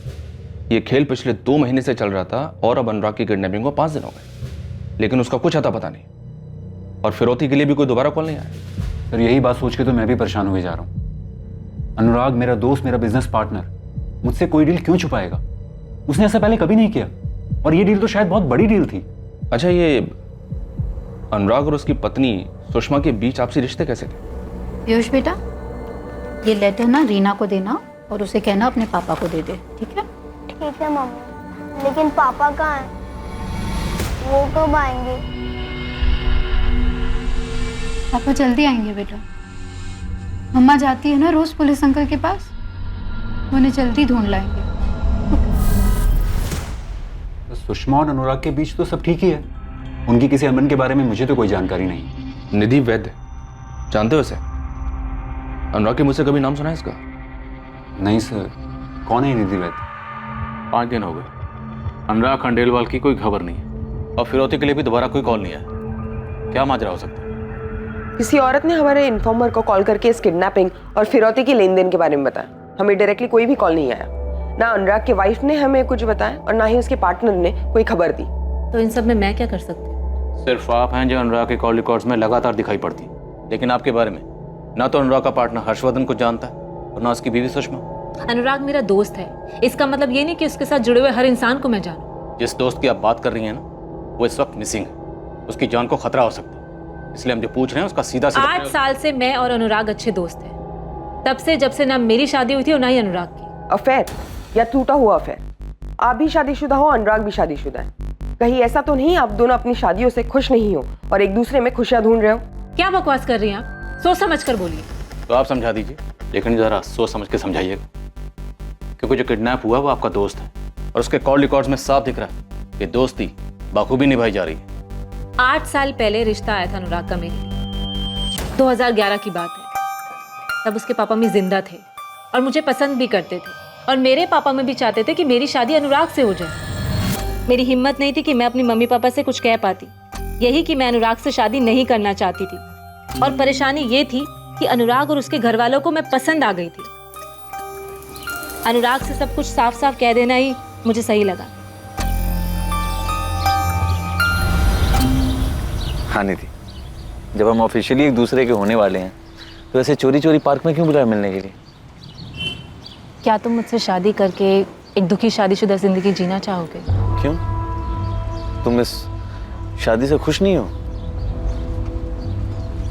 ये खेल पिछले 2 महीने से चल रहा था और अब अनुराग की किडनैपिंग को 5 दिन हो गए, लेकिन उसका कुछ अता पता नहीं और फिरौती के लिए भी कोई दोबारा कॉल नहीं आया। सर यही बात सोच के तो मैं भी परेशान हुए जा रहा हूँ। अनुराग मेरा दोस्त, मेरा बिजनेस पार्टनर, मुझसे कोई डील क्यों छुपाएगा? उसने ऐसा पहले कभी नहीं किया और ये डील तो शायद बहुत बड़ी डील थी। अच्छा, ये अनुराग और उसकी पत्नी सुषमा के बीच आपसी रिश्ते कैसे थे? पीयूष बेटा, ये लेटर ना रीना को देना और उसे कहना अपने पापा को दे दे, ठीक है? ठीक है मम्मी, लेकिन पापा कहाँ हैं? वो कब आएंगे? पापा जल्दी आएंगे बेटा। मम्मा जाती है ना रोज पुलिस अंकल के पास, उन्हें जल्दी ढूंढ लाएंगे। तो सुषमा और अनुराग के बीच तो सब ठीक ही है, उनकी किसी अमन के बारे में मुझे तो कोई जानकारी नहीं। निधि वैद्य, जानते हो इसे? अनुराग के मुझसे कभी नाम सुना है इसका? नहीं सर, कौन है निधि वैद्य? 5 दिन हो गए, अनुराग खंडेलवाल की कोई खबर नहीं है और फिरौती के लिए भी दोबारा कोई कॉल नहीं आया। क्या माजरा हो सकता है? किसी औरत ने हमारे इन्फॉर्मर को कॉल करके इस किडनैपिंग और फिरौती की लेन देन के बारे में बताया। हमें डायरेक्टली कोई भी कॉल नहीं आया। ना अनुराग के वाइफ ने हमें कुछ बताया और ना ही उसके पार्टनर ने कोई खबर दी। तो इन सब में मैं क्या कर सकती हूँ? सिर्फ आप हैं जो अनुराग के कॉल रिकॉर्ड्स में लगातार दिखाई पड़ती, लेकिन आपके बारे में ना तो अनुराग का पार्टनर हर्षवर्धन को जानता है और ना उसकी बीवी सुषमा। अनुराग मेरा दोस्त है, इसका मतलब ये नहीं कि उसके साथ जुड़े हुए हर इंसान को मैं जानूं। जिस दोस्त की आप बात कर रही हैं ना, वो इस वक्त मिसिंग है, उसकी जान को खतरा हो सकता है। इसलिए हम जो पूछ रहे हैं उसका सीधा 8 साल से मैं और अनुराग अच्छे दोस्त हैं, तब से जब से ना मेरी शादी हुई थी और ना ही अनुराग की। अफेयर या टूटा हुआ अफेयर? आप भी शादीशुदा हो, अनुराग भी शादीशुदा है। कहीं ऐसा तो नहीं आप दोनों अपनी शादियों से खुश नहीं हो और एक दूसरे में खुशियां ढूंढ रहे हो? क्या बकवास कर रही हैं आप? सोच समझ कर बोलिए। तो आप समझा दीजिए, लेकिन जरा सोच समझ के समझाइएगा, क्योंकि जो किडनैप हुआ वो आपका दोस्त है और उसके कॉल रिकॉर्ड्स में साफ दिख रहा है कि दोस्ती बाखूबी निभाई जा रही है। 8 साल पहले रिश्ता आया था अनुराग का मेरे लिए, 2011 की बात है। तब उसके पापा भी जिंदा थे और मुझे पसंद भी करते थे और मेरे पापा में भी चाहते थे कि मेरी शादी अनुराग से हो जाए। मेरी हिम्मत नहीं थी कि मैं अपनी मम्मी पापा से कुछ कह पाती, यही कि मैं अनुराग से शादी नहीं करना चाहती थी। और परेशानी ये थी कि अनुराग और उसके घर वालों को मैं पसंद आ गई थी। अनुराग से सब कुछ साफ साफ कह देना ही मुझे सही लगा। हाँ निधि, जब हम ऑफिशियली एक दूसरे के होने वाले हैं तो ऐसे चोरी चोरी पार्क में क्यों बुलाया मिलने के लिए? क्या तुम मुझसे शादी करके एक दुखी शादीशुदा जिंदगी जीना चाहोगे? क्यों? तुम इस शादी से खुश नहीं हो?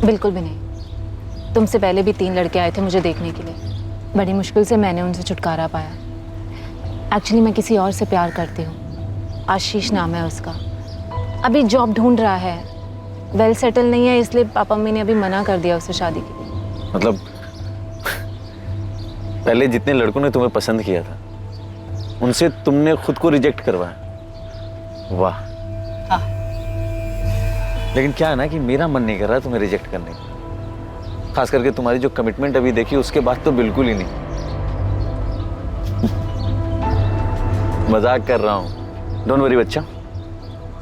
बिल्कुल भी नहीं। तुमसे पहले भी 3 लड़के आए थे मुझे देखने के लिए, बड़ी मुश्किल से मैंने उनसे छुटकारा पाया। एक्चुअली मैं किसी और से प्यार करती हूँ, आशीष नाम है उसका। अभी जॉब ढूंढ रहा है, वेल सेटल नहीं है, इसलिए पापा मम्मी ने अभी मना कर दिया उसे शादी के लिए। मतलब पहले जितने लड़कों ने तुम्हें पसंद किया था उनसे तुमने खुद को रिजेक्ट करवाया? वाह। हाँ। लेकिन क्या है ना कि मेरा मन नहीं कर रहा तुम्हें रिजेक्ट करने का, खास करके तुम्हारी जो कमिटमेंट अभी देखी उसके बाद तो बिल्कुल ही नहीं। मजाक कर रहा हूँ, डोंट वरी बच्चा,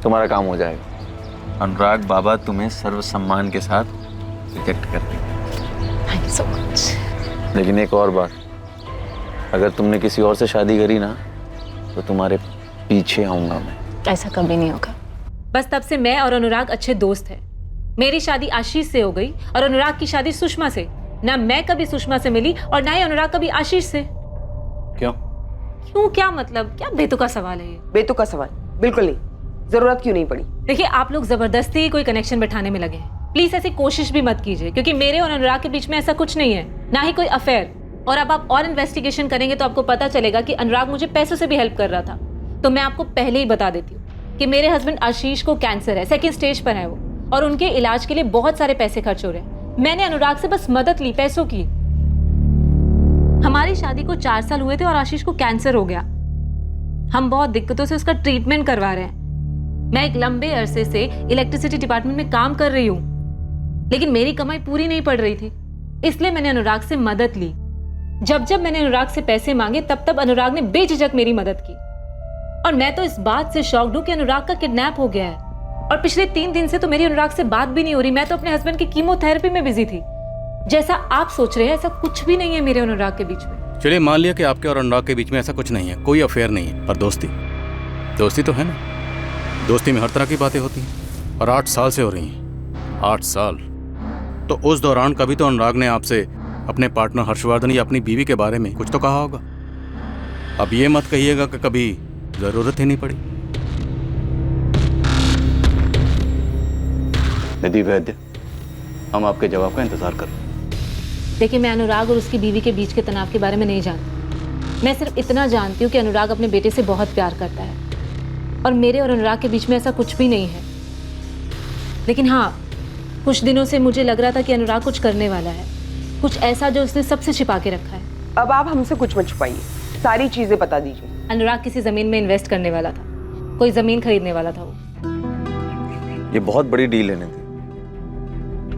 तुम्हारा काम हो जाएगा। अनुराग बाबा तुम्हें सर्व सम्मान के साथ रिजेक्ट कर देंगे। Thank you so much. लेकिन एक और बात, अगर तुमने किसी और से शादी करी ना तो तुम्हारे पीछे आऊंगा मैं। ऐसा कभी नहीं होगा। बस तब से मैं और अनुराग अच्छे दोस्त हैं। मेरी शादी आशीष से हो गई और अनुराग की शादी सुषमा से। ना मैं कभी सुषमा से मिली और ना ही अनुराग कभी आशीष से। क्यों? क्यों क्या मतलब? क्या बेतुका सवाल है ये? बेतुका सवाल बिल्कुल नहीं, जरूरत क्यों नहीं पड़ी। देखिए, आप लोग जबरदस्ती कोई कनेक्शन बैठाने में लगे हैं। प्लीज ऐसी कोशिश भी मत कीजिए, क्योंकि मेरे और अनुराग के बीच में ऐसा कुछ नहीं है, ना ही कोई अफेयर। और अब आप और इन्वेस्टिगेशन करेंगे तो आपको पता चलेगा कि अनुराग मुझे पैसों से भी हेल्प कर रहा था। तो मैं आपको पहले ही बता देती हूँ कि मेरे हस्बैंड आशीष को कैंसर है, 2nd स्टेज पर है वो, और उनके इलाज के लिए बहुत सारे पैसे खर्च हो रहे हैं। मैंने अनुराग से बस मदद ली, पैसों की। हमारी शादी को 4 साल हुए थे और आशीष को कैंसर हो गया। हम बहुत दिक्कतों से उसका ट्रीटमेंट करवा रहे हैं। मैं एक लंबे अरसे से इलेक्ट्रिसिटी डिपार्टमेंट में काम कर रही हूँ, लेकिन मेरी कमाई पूरी नहीं पड़ रही थी, इसलिए मैंने अनुराग से मदद ली। जब जब मैंने अनुराग से पैसे मांगे तब तब अनुराग ने बेझिझक मेरी मदद की। और मैं तो इस बात से शॉक्ड हूँ कि अनुराग का किडनैप हो गया है। और पिछले 3 दिन से तो मेरी अनुराग से बात भी नहीं हो रही। मैं तो अपने हस्बैंड की कीमोथेरेपी में बिजी थी। जैसा आप सोच रहे हैं ऐसा कुछ भी नहीं है मेरे और अनुराग के बीच में। चलिए मान लिया कि आपके और अनुराग के बीच में ऐसा कुछ नहीं है, कोई अफेयर नहीं है, पर दोस्ती तो है ना। दोस्ती में हर तरह की बातें होती हैं और 8 साल से हो रही हैं। 8 साल तो उस दौरान कभी तो अनुराग ने आपसे अपने पार्टनर हर्षवर्धन या अपनी बीवी के बारे में कुछ तो कहा होगा। अब ये मत कहिएगा कि कभी जरूरत ही नहीं पड़ी। निधि वैद्य, हम आपके जवाब का इंतजार कर रहे हैं। देखिए, मैं अनुराग और उसकी बीवी के बीच के तनाव के बारे में नहीं जानती। मैं सिर्फ इतना जानती हूँ कि अनुराग अपने बेटे से बहुत प्यार करता है और मेरे और अनुराग के बीच में ऐसा कुछ भी नहीं है। लेकिन हाँ, कुछ दिनों से मुझे लग रहा था कि अनुराग कुछ करने वाला है, कुछ ऐसा जो उसने सबसे छिपा के रखा है। अब आप हमसे कुछ मत छुपाइए, सारी चीजें बता दीजिए। अनुराग किसी जमीन में इन्वेस्ट करने वाला था, कोई जमीन खरीदने वाला था वो। ये बहुत बड़ी डील है निधि।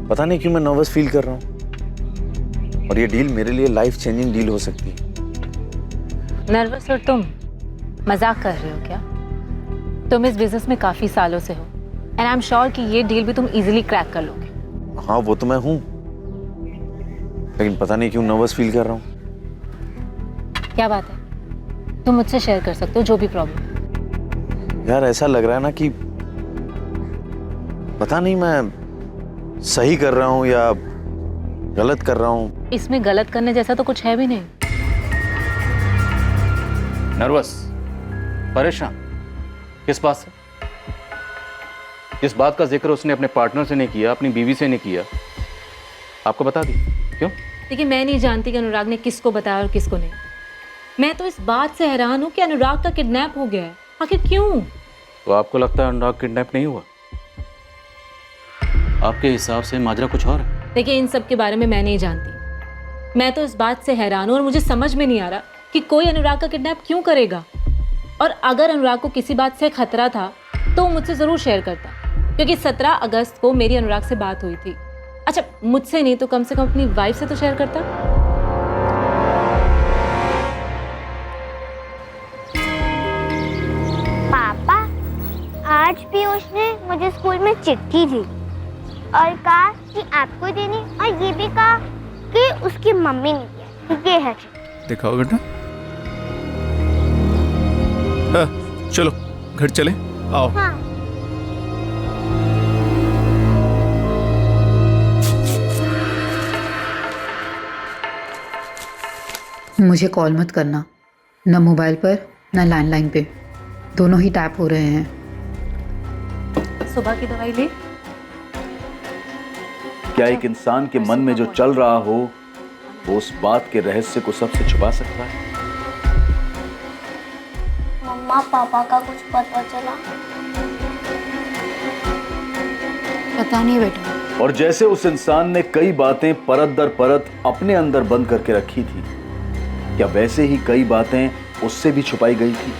पता नहीं क्यों मैं नर्वस फील कर रहा हूँ, और ये डील मेरे लिए लाइफ चेंजिंग डील हो सकती है। नर्वस और तुम मजाक कर रहे हो क्या? तुम इस बिजनेस में काफी सालों से हो एंड आई एम श्योर कि ये डील भी तुम इजीली क्रैक कर लोगे। हाँ वो तो मैं हूँ, लेकिन पता नहीं क्यों नर्वस फील कर रहा हूँ। क्या बात है? तुम मुझसे शेयर कर सकते हो जो भी प्रॉब्लम। यार ऐसा लग रहा है ना कि पता नहीं मैं सही कर रहा हूँ या गलत कर रहा हूँ। इसमें गलत करने जैसा तो कुछ है भी नहीं। नर्वस, परेशान किस बात से? जिस बात का जिक्र उसने अपने पार्टनर से नहीं किया, अपनी बीवी से नहीं किया, आपको बता दी। क्यों? देखिए, मैं नहीं जानती कि अनुराग ने किसको बताया और किसको नहीं। मैं तो इस बात से हैरान हूँ कि अनुराग का किडनैप हो गया है। आखिर क्यों? तो आपको लगता है अनुराग किडनैप नहीं हुआ? आपके हिसाब से माजरा कुछ और है। देखिए, इन सब के बारे में मैं नहीं जानती। मैं तो इस बात से हैरान हूँ और मुझे समझ में नहीं आ रहा कि कोई अनुराग का किडनैप क्यों करेगा। और अगर अनुराग को किसी बात से खतरा था तो वो मुझसे ज़रूर शेयर करता, क्योंकि 17 अगस्त को मेरी अनुराग से बात हुई थी। अच्छा, मुझसे नहीं तो कम से कम अपनी वाइफ से तो शेयर करता। पापा, आज भी उसने मुझे स्कूल में चिट्ठी दी और कहा कि आपको देनी, और ये भी कहा कि उसकी मम्मी ने दिया। ये है दिखाओ बेटा। चलो घर चले, आओ। हाँ। मुझे कॉल मत करना, न मोबाइल पर न लैंडलाइन पे, दोनों ही टैप हो रहे हैं। सुबह की दवाई ले। क्या एक इंसान के मन में जो चल रहा हो वो उस बात के रहस्य को सबसे छुपा सकता है? मम्मा पापा का कुछ पता चला? पता नहीं बेटा। और जैसे उस इंसान ने कई बातें परत दर परत अपने अंदर बंद करके रखी थी, क्या वैसे ही कई बातें उससे भी छुपाई गई थी?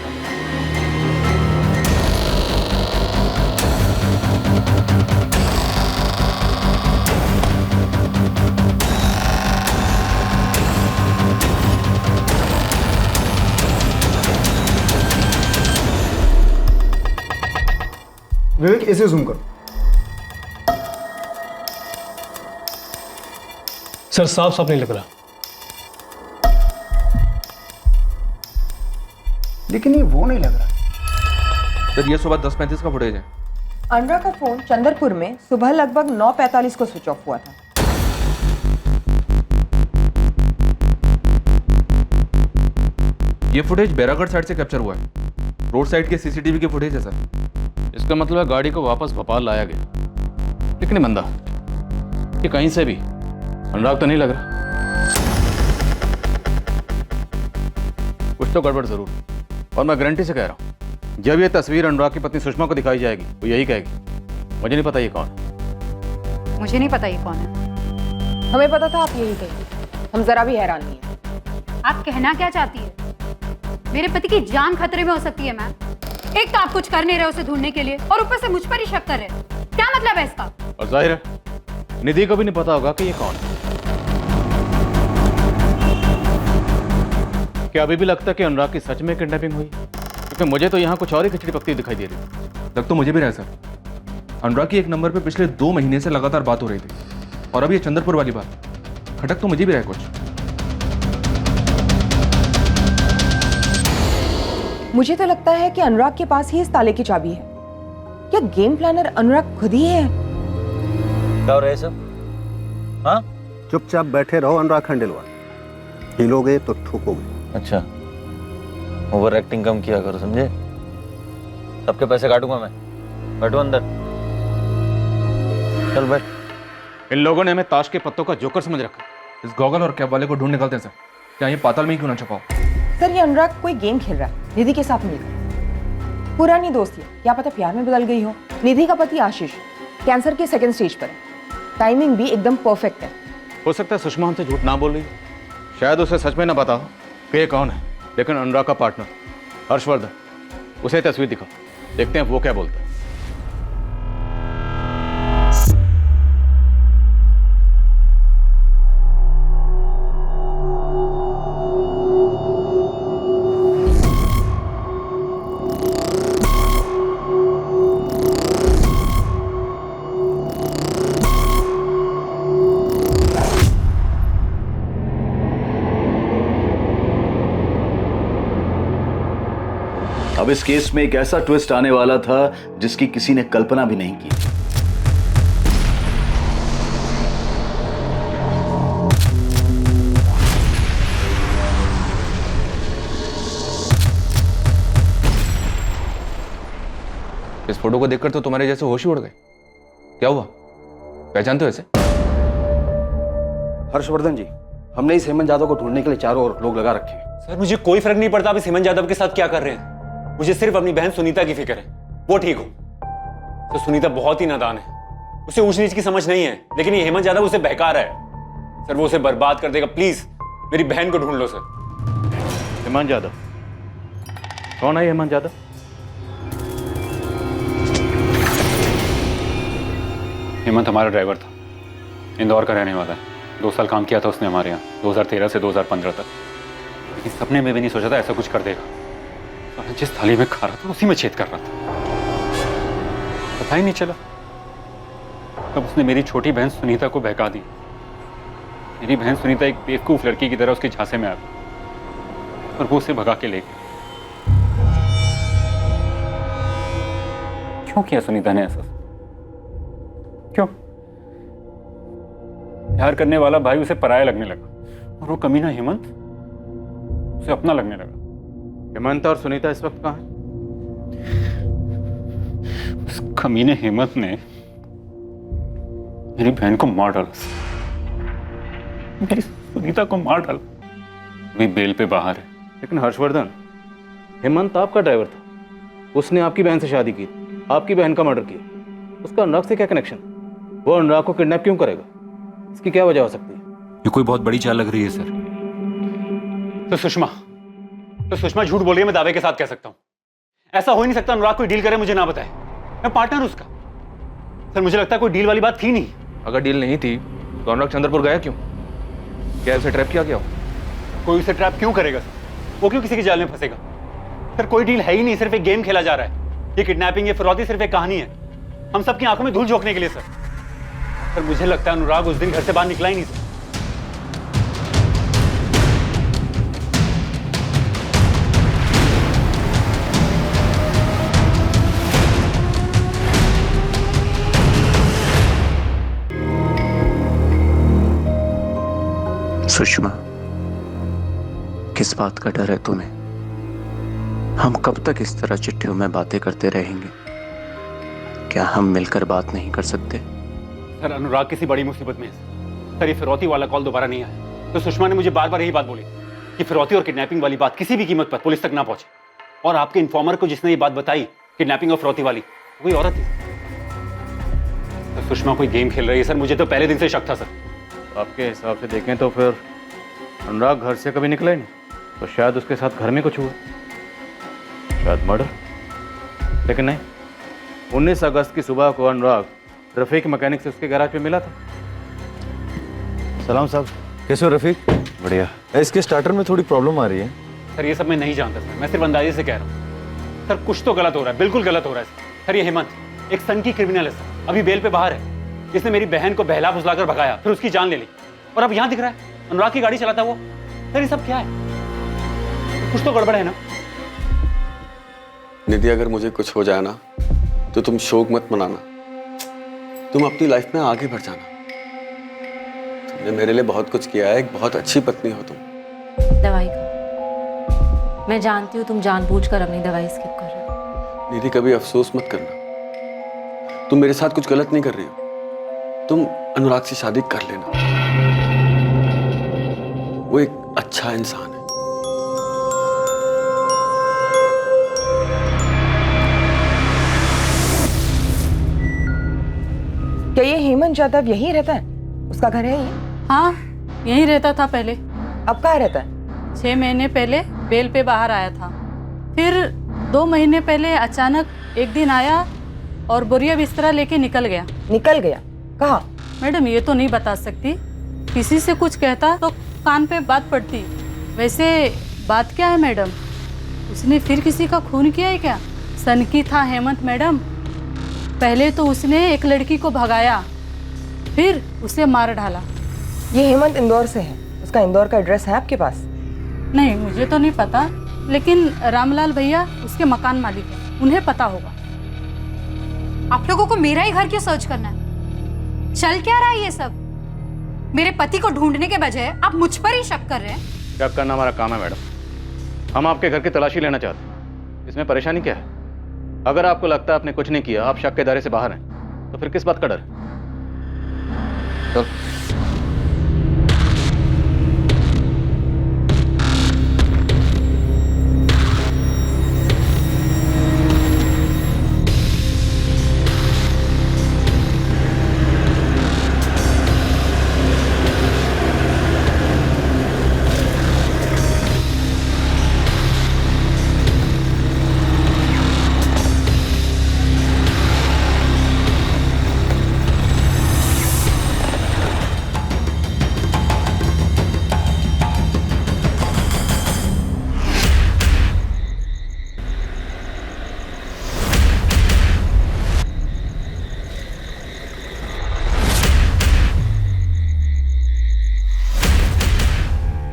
विवेक, इसे जूम करो। सर साफ साफ नहीं लग रहा। लेकिन ये वो नहीं लग रहा। सर ये सुबह 10:35 का फुटेज है। अनुराग का फोन चंदरपुर में सुबह लगभग 9:45 को स्विच ऑफ हुआ था। ये फुटेज बैरागढ़ साइड से कैप्चर हुआ है। रोड साइड के सीसीटीवी की फुटेज है सर। इसका मतलब है गाड़ी को वापस भोपाल लाया गया। लेकिन बंदा ये कहीं से भी अनुराग तो नहीं लग रहा। कुछ तो गड़बड़ जरूर, और मैं गारंटी से कह रहा हूं, जब ये तस्वीर अनुराग की पत्नी सुषमा को दिखाई जाएगी वो यही कहेगी, मुझे नहीं पता ये कौन है। मुझे नहीं पता ये कौन है। हमें पता था आप यही कहेंगे, हम जरा भी हैरान नहीं है। आप कहना क्या चाहती है? मेरे पति की जान खतरे में हो सकती है मैम। एक तो आप कुछ कर नहीं रहे उसे ढूंढने के लिए, और ऊपर से मुझ पर ही शक कर रहे हैं। क्या मतलब है इसका? और जाहिर है निधि को भी नहीं पता होगा कि ये कौन है। क्या अभी भी लगता है कि अनुराग की सच में किडनैपिंग हुई? क्योंकि मुझे तो यहाँ कुछ और ही खिचड़ी पकती हुई दिखाई दे रही है। लग तो मुझे भी रहा है सर। अनुराग की एक नंबर पे पिछले 2 महीने से लगातार बात हो रही थी, और अब ये चंद्रपुर वाली बात, खटक तो मुझे भी रहा है कुछ। मुझे तो लगता है कि अनुराग के पास ही इस ताले की चाबी है। क्या गेम प्लानर अनुराग खुद ही है? क्या हो रहा है सब? हाँ, चुपचाप बैठे रहो अनुराग खंडेलवाल, हिलोगे तो ठोकोगे। अच्छा, ओवर एक्टिंग कम किया करो, समझे? सबके पैसे काटूंगा मैं। बैठो अंदर, चल बैठ। इन लोगों ने हमें ताश के पत्तों का जोकर समझ रखा। इस गॉगल और कैप वाले को ढूंढ निकलते हैं सर। क्या ये पाताल में ही क्यों ना छुपाओ? सर, ये अनुराग कोई गेम खेल रहा है निधि के साथ मिलकर। पुरानी दोस्ती है, क्या पता प्यार में बदल गई हो। निधि का पति आशीष कैंसर के 2nd स्टेज पर है। टाइमिंग भी एकदम परफेक्ट है। हो सकता है सुषमा हमसे झूठ ना बोल रही हो, शायद उसे सच में ना पता हो कि ये कौन है। लेकिन अनुराग का पार्टनर हर्षवर्धन, उसे तस्वीर दिखाओ, देखते हैं वो क्या बोलता है। अब इस केस में एक ऐसा ट्विस्ट आने वाला था जिसकी किसी ने कल्पना भी नहीं की। इस फोटो को देखकर तो तुम्हारे जैसे होश ही उड़ गए। क्या हुआ, पहचानते हो इसे? हर्षवर्धन जी, हमने इस हेमंत यादव को ढूंढने के लिए चारों ओर लोग लगा रखे हैं। सर मुझे कोई फर्क नहीं पड़ता आप इस हेमंत यादव के साथ क्या कर रहे हैं। मुझे सिर्फ अपनी बहन सुनीता की फिक्र है, वो ठीक हो। तो सुनीता बहुत ही नादान है, उसे ऊंच नीच की समझ नहीं है, लेकिन ये हेमंत यादव उसे बहका रहा है। सर वो उसे बर्बाद कर देगा। प्लीज मेरी बहन को ढूंढ लो सर। हेमंत यादव कौन है? हेमंत यादव हेमंत हमारा ड्राइवर था, इंदौर का रहने वाला है। 2 साल काम किया था उसने हमारे यहाँ, 2013 से 2015 तक। लेकिन सपने में भी नहीं सोचा था ऐसा कुछ कर देगा। और जिस थाली में खा रहा था उसी में छेद कर रहा था, पता ही नहीं चला। तब उसने मेरी छोटी बहन सुनीता को बहका दी। मेरी बहन सुनीता एक बेवकूफ लड़की की तरह उसके झांसे में आ गई और वो उसे भगा के ले गई। क्यों किया सुनीता ने ऐसा? क्यों? प्यार करने वाला भाई उसे पराया लगने लगा और वो कमीना हेमंत उसे अपना लगने लगा। हेमंत और सुनीता इस वक्त कहाँ हैं? उस कमीने हेमंत ने मेरी बहन को मार डाला, मेरी सुनीता को मार डाला। अभी बेल पे बाहर है। लेकिन हर्षवर्धन, हेमंत आपका ड्राइवर था, उसने आपकी बहन से शादी की, आपकी बहन का मर्डर किया। उसका अनुराग से क्या कनेक्शन? वो अनुराग को किडनैप क्यों करेगा? इसकी क्या वजह हो सकती है? ये कोई बहुत बड़ी चाल लग रही है सर। तो सुषमा झूठ बोल रही है, मैं दावे के साथ कह सकता हूं। ऐसा हो ही नहीं सकता अनुराग कोई डील करे मुझे ना बताए। मैं पार्टनर उसका। सर मुझे लगता है कोई डील वाली बात थी नहीं। अगर डील नहीं थी तो अनुराग चंद्रपुर गया क्यों? क्या उसे ट्रैप किया गया हो? कोई उसे ट्रैप क्यों करेगा सर? वो क्यों किसी के जाल में फंसेगा? सर कोई डील है ही नहीं, सिर्फ एक गेम खेला जा रहा है। ये किडनैपिंग, ये फिरौती सिर्फ एक कहानी है, हम सबकी आंखों में धूल झोंकने के लिए। सर मुझे लगता है अनुराग उस दिन घर से बाहर निकला ही नहीं सर। सुषमा, किस बात का डर है तुम्हें? हम कब तक इस तरह चिट्ठियों में बातें करते रहेंगे? क्या हम मिलकर बात नहीं कर सकते? सर अनुराग किसी बड़ी मुसीबत में है सर। ये फिरौती वाला कॉल दोबारा नहीं आया तो सुषमा ने मुझे बार बार यही बात बोली कि फिरौती और किडनैपिंग वाली बात किसी भी कीमत पर पुलिस तक ना पहुंचे। और आपके इन्फॉर्मर को जिसने ये बात बताई किडनैपिंग और फिरौती वाली, वही औरत थी। तो सुषमा कोई गेम खेल रही है सर, मुझे तो पहले दिन से शक था सर। आपके हिसाब से देखें तो फिर अनुराग घर से कभी निकला ही नहीं, तो शायद उसके साथ घर में कुछ हुआ, शायद मर्डर। लेकिन नहीं, 19 अगस्त की सुबह को अनुराग रफीक मैकेनिक से उसके गैराज पे मिला था। सलाम साहब, कैसे हो रफीक? बढ़िया। इसके स्टार्टर में थोड़ी प्रॉब्लम आ रही है। सर ये सब मैं नहीं जानता सर, मैं सिर्फ अंदाजे से कह रहा हूँ। सर कुछ तो गलत हो रहा है, बिल्कुल गलत हो रहा है सर। ये हेमंत एक सन की क्रिमिनल है सर, अभी बेल पे बाहर है। इसने मेरी बहन को बहला फुसलाकर भगाया, फिर उसकी जान ले ली, और अब यहाँ दिख रहा है अनुराग की गाड़ी चलाता वो। सर ये सब क्या है? कुछ तो गड़बड़ है ना। निधि, अगर मुझे कुछ हो जाए ना तो तुम शोक मत मनाना, तुम अपनी लाइफ में आगे बढ़ जाना। तुमने मेरे लिए बहुत कुछ किया है, एक बहुत अच्छी पत्नी हो तुम। दवाई खाओ। मैं जानती हूँ तुम जानबूझकर अपनी दवाई स्किप कर रहे हो। निधि, कभी अफसोस मत करना, तुम मेरे साथ कुछ गलत नहीं कर रही हो। तुम अनुराग से शादी कर लेना, वो एक अच्छा इंसान है। क्या ये हेमंत यादव यहीं रहता है? उसका घर है ये? हाँ, यहीं रहता था पहले। अब कहाँ रहता है? 6 महीने पहले बेल पे बाहर आया था, फिर 2 महीने पहले अचानक एक दिन आया और बोरिया बिस्तरा लेके निकल गया। निकल गया? कहाँ? मैडम ये तो नहीं बता सकती, किसी से कुछ कहता तो कान पे बात पड़ती। वैसे बात क्या है मैडम, उसने फिर किसी का खून किया है क्या? सनकी था हेमंत मैडम। पहले तो उसने एक लड़की को भगाया, फिर उसे मार डाला। ये हेमंत इंदौर से है, उसका इंदौर का एड्रेस है आपके पास? नहीं, मुझे तो नहीं पता, लेकिन रामलाल भैया उसके मकान मालिक हैं, उन्हें पता होगा। आप लोगों को मेरा ही घर क्यों सर्च करना है? चल क्या रहा है ये सब? मेरे पति को ढूंढने के बजाय आप मुझ पर ही शक कर रहे हैं। शक करना हमारा काम है मैडम, हम आपके घर की तलाशी लेना चाहते हैं। इसमें परेशानी क्या है? अगर आपको लगता है आपने कुछ नहीं किया, आप शक के दायरे से बाहर हैं, तो फिर किस बात का डर? चलो।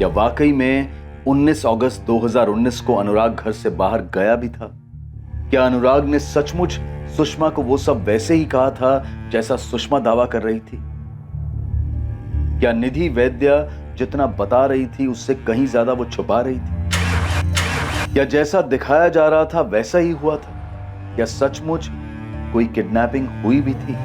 या वाकई में 19 अगस्त 2019 को अनुराग घर से बाहर गया भी था? क्या अनुराग ने सचमुच सुषमा को वो सब वैसे ही कहा था जैसा सुषमा दावा कर रही थी? क्या निधि वैद्य जितना बता रही थी उससे कहीं ज्यादा वो छुपा रही थी? या जैसा दिखाया जा रहा था वैसा ही हुआ था? या सचमुच कोई किडनैपिंग हुई भी थी?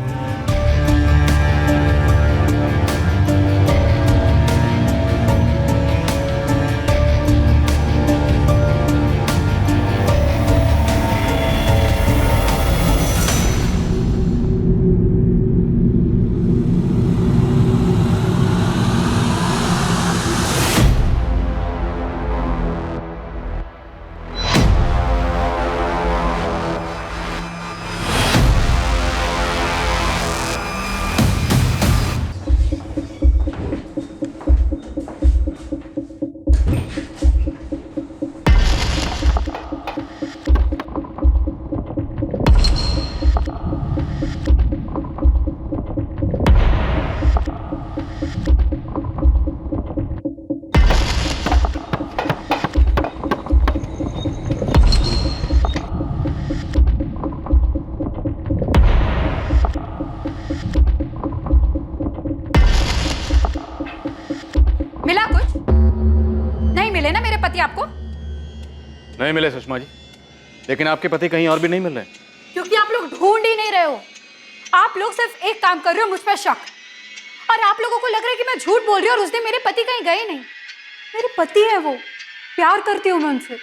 मिला कुछ? नहीं मिले ना मेरे पति आपको? नहीं मिले सुषमा जी, लेकिन आपके पति कहीं और भी नहीं मिल रहे? क्योंकि आप लोग ढूंढ ही नहीं रहे हो। आप लोग सिर्फ एक काम कर रहे हो, मुझ पर शक। और आप लोगों को लग रहा है कि मैं झूठ बोल रही हूँ और उस दिन मेरे पति कहीं गए नहीं। मेरे पति है वो, प्यार करती हूँ मैं उनसे।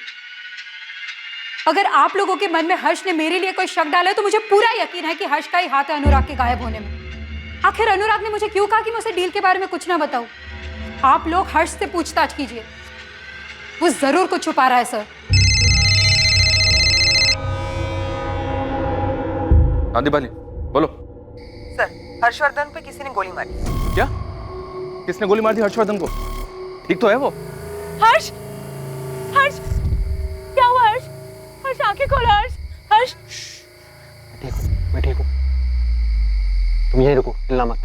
अगर आप लोगों के मन में हर्ष ने मेरे लिए कोई शक डाला है तो मुझे पूरा यकीन है कि हर्ष का ही हाथ है अनुराग के गायब होने में। आखिर अनुराग ने मुझे क्यों कहा कि मैं उसे डील के बारे में कुछ ना बताऊं? आप लोग हर्ष से पूछताछ कीजिए, वो जरूर कुछ छुपा रहा है सर। हाँ दीपाली बोलो। सर, हर्षवर्धन पे किसी ने गोली मारी। क्या? किसने गोली मार दी हर्षवर्धन को? ठीक तो है वो? हर्ष, हर्ष, क्या हुआ हर्ष? हर्ष आंखें खोलो हर्ष। हर्ष मैं ठीक हूँ। तुम यहीं रुको, हिलना मत।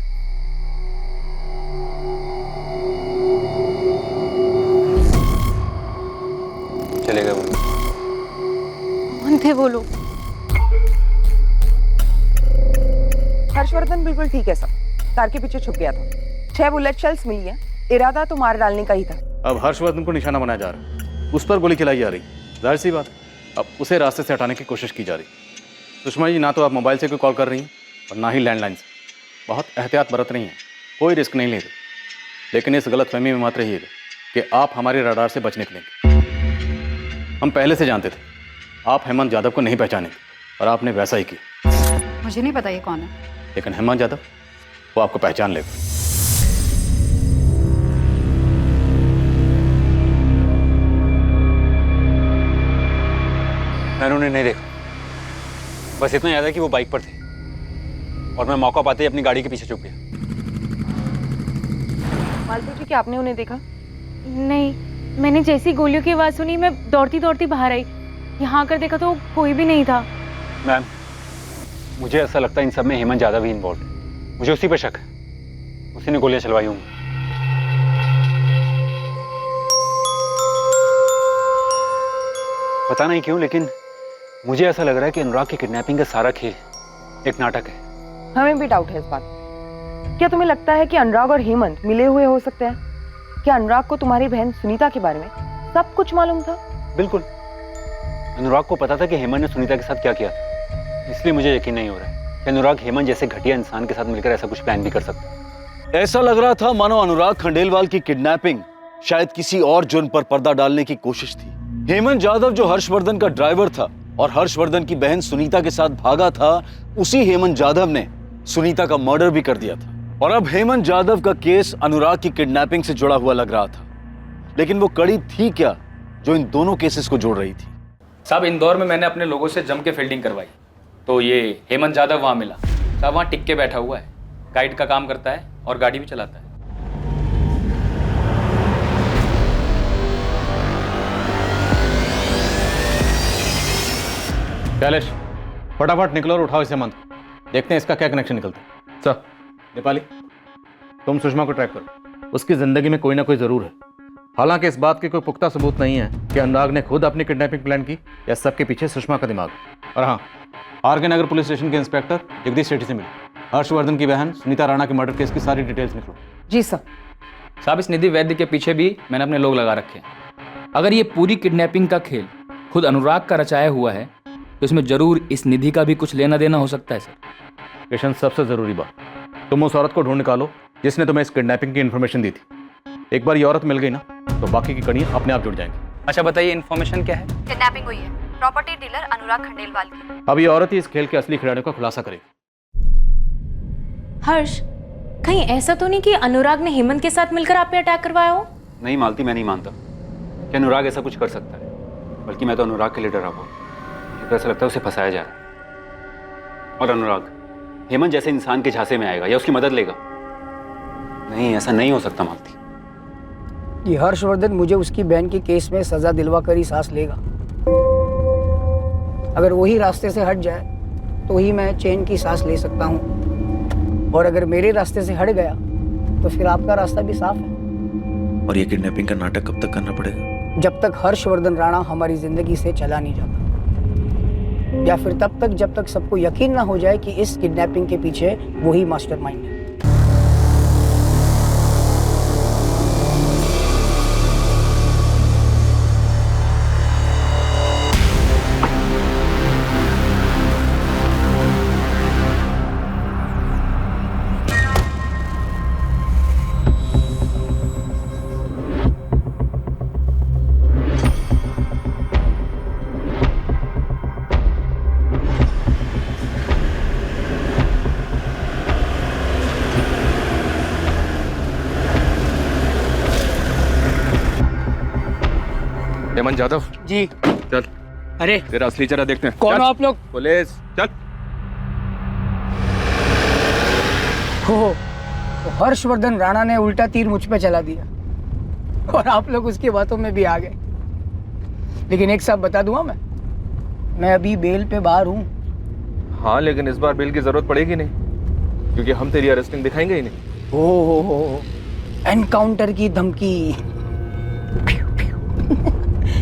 चले गए वो। कौन थे वो लोग? हर्षवर्धन बिल्कुल ठीक है सब, कार के पीछे छुप गया था। 6 बुलेट शेल्स मिली है, इरादा तो मार डालने का ही था। अब हर्षवर्धन को निशाना बनाया जा रहा है, उस पर गोली चलाई जा रही। जाहिर सी बात, अब उसे रास्ते से हटाने की कोशिश की जा रही। सुषमा जी, ना तो आप मोबाइल से कोई कॉल कर रही हैं और ना ही लैंडलाइन से। बहुत एहतियात बरत रही हैं, कोई रिस्क नहीं ले रही। लेकिन इस गलतफहमी में मत रहिएगा कि आप हमारे रडार से बच निकलेंगे। हम पहले से जानते थे आप हेमंत यादव को नहीं पहचानेंगे, और आपने वैसा ही किया। मुझे नहीं पता ये कौन है। लेकिन हेमंत यादव वो आपको पहचान लेगा। मैंने उन्हें नहीं देखा, बस इतना याद है कि वो बाइक पर थे और मैं मौका पाते ही अपनी गाड़ी के पीछे छुप गया। मालती जी, क्या आपने उन्हें देखा? नहीं, मैंने जैसी गोलियों की आवाज़ सुनी मैं दौड़ती दौड़ती बाहर आई। यहाँ आकर देखा तो कोई भी नहीं था। मैम, मुझे ऐसा लगता है इन सब में हेमंत यादव ही इन्वॉल्व है। मुझे उसी पर शक है, उसी ने गोलियां चलवाई होंगी। पता नहीं क्यों, लेकिन मुझे ऐसा लग रहा है कि अनुराग की किडनैपिंग का सारा खेल एक नाटक है। हमें भी डाउट है इस बात। क्या तुम्हें लगता है कि अनुराग और हेमंत मिले हुए हो सकते हैं? क्या अनुराग को तुम्हारी बहन सुनीता के बारे में सब कुछ मालूम था? बिल्कुल, अनुराग को पता था कि हेमंत ने सुनीता के साथ क्या किया था। इसलिए मुझे यकीन नहीं हो रहा है कि अनुराग हेमंत जैसे घटिया इंसान के साथ मिलकर ऐसा कुछ प्लान भी कर सकता है। ऐसा लग रहा था मानो अनुराग खंडेलवाल की किडनैपिंग शायद किसी और जुर्म पर पर्दा डालने की कोशिश थी। हेमंत यादव जो हर्षवर्धन का ड्राइवर था और हर्षवर्धन की बहन सुनीता के साथ भागा था, उसी हेमंत यादव ने सुनीता का मर्डर भी कर दिया था। और अब हेमंत यादव का केस अनुराग की किडनैपिंग से जुड़ा हुआ लग रहा था। लेकिन वो कड़ी थी क्या जो इन दोनों केसेस को जोड़ रही थी? साहब, इंदौर में मैंने अपने लोगों से जम के फील्डिंग करवाई, तो ये हेमंत यादव वहाँ मिला। साहब, वहाँ टिक के बैठा हुआ है, गाइड का काम करता है और गाड़ी भी चलाता है। कैलेश, फटाफट निकलो और उठाओ इसे हेमंत को। देखते हैं इसका क्या कनेक्शन निकलता है। सर, नेपाली, तुम सुषमा को ट्रैक करो। उसकी जिंदगी में कोई ना कोई जरूर है। हालांकि इस बात के कोई पुख्ता सबूत नहीं है कि अनुराग ने खुद अपनी किडनैपिंग प्लान की या सबके पीछे सुषमा का दिमाग। और हाँ, आर के नगर पुलिस स्टेशन के इंस्पेक्टर जगदीश सेठी से मिले। हर्षवर्धन की बहन सुनीता राणा के मर्डर केस की सारी डिटेल्स निकलो। जी सर। साहब, इस निधि वैद्य के पीछे भी मैंने अपने लोग लगा रखे हैं। अगर ये पूरी किडनैपिंग का खेल खुद अनुराग का रचाया हुआ है तो इसमें जरूर इस निधि का भी कुछ लेना देना हो सकता है। सर, किशन, सबसे जरूरी बात, तुम उस औरत को ढूंढ निकालो जिसने तुम्हें इस किडनैपिंग की इन्फॉर्मेशन दी थी। एक बार ये औरत मिल गई ना तो बाकी की कड़ियां अपने आप जुड़ जाएंगी। अच्छा बताइए, इन्फॉर्मेशन क्या है? किडनैपिंग हुई है प्रॉपर्टी डीलर अनुराग खंडेलवाल की। अब ये औरत ही इस खेल के असली खिलाड़ियों का खुलासा करेगी। हर्ष, कहीं ऐसा तो नहीं कि अनुराग ने हेमंत के साथ मिलकर आप पे अटैक करवाया हो? नहीं मालती, मैं नहीं मानता कि अनुराग ऐसा कुछ कर सकता है। बल्कि मैं तो अनुराग के लिए डरा हुआ। मुझे तो ऐसा लगता है उसे फंसाया जा रहा है। और अनुराग हेमंत जैसे इंसान के झांसे में आएगा या उसकी मदद लेगा? नहीं, ऐसा नहीं हो सकता मालती। कि हर्षवर्धन मुझे उसकी बहन के केस में सजा दिलवा कर ही सांस लेगा। अगर वही रास्ते से हट जाए तो ही मैं चैन की सांस ले सकता हूँ, और अगर मेरे रास्ते से हट गया तो फिर आपका रास्ता भी साफ है। और ये किडनैपिंग का नाटक कब तक करना पड़ेगा? जब तक हर्षवर्धन राणा हमारी जिंदगी से चला नहीं जाता, या फिर तब तक जब तक सबको यकीन ना हो जाए कि इस किडनैपिंग के पीछे वही मास्टरमाइंड है। हेमंत यादव जी। चल, अरे तेरा असली चेहरा देखते हैं। कौन चल, हो आप लोग? पुलिस, चल। हो, तो हर्षवर्धन राणा ने उल्टा तीर मुझ पे चला दिया और आप लोग उसकी बातों में भी आ गए। लेकिन एक साथ बता दूंगा, मैं मैं अभी बेल पे बाहर हूँ। हाँ, लेकिन इस बार बेल की जरूरत पड़ेगी नहीं, क्योंकि हम तेरी अरेस्टिंग दिखाएंगे ही नहीं। हो एनकाउंटर की धमकी।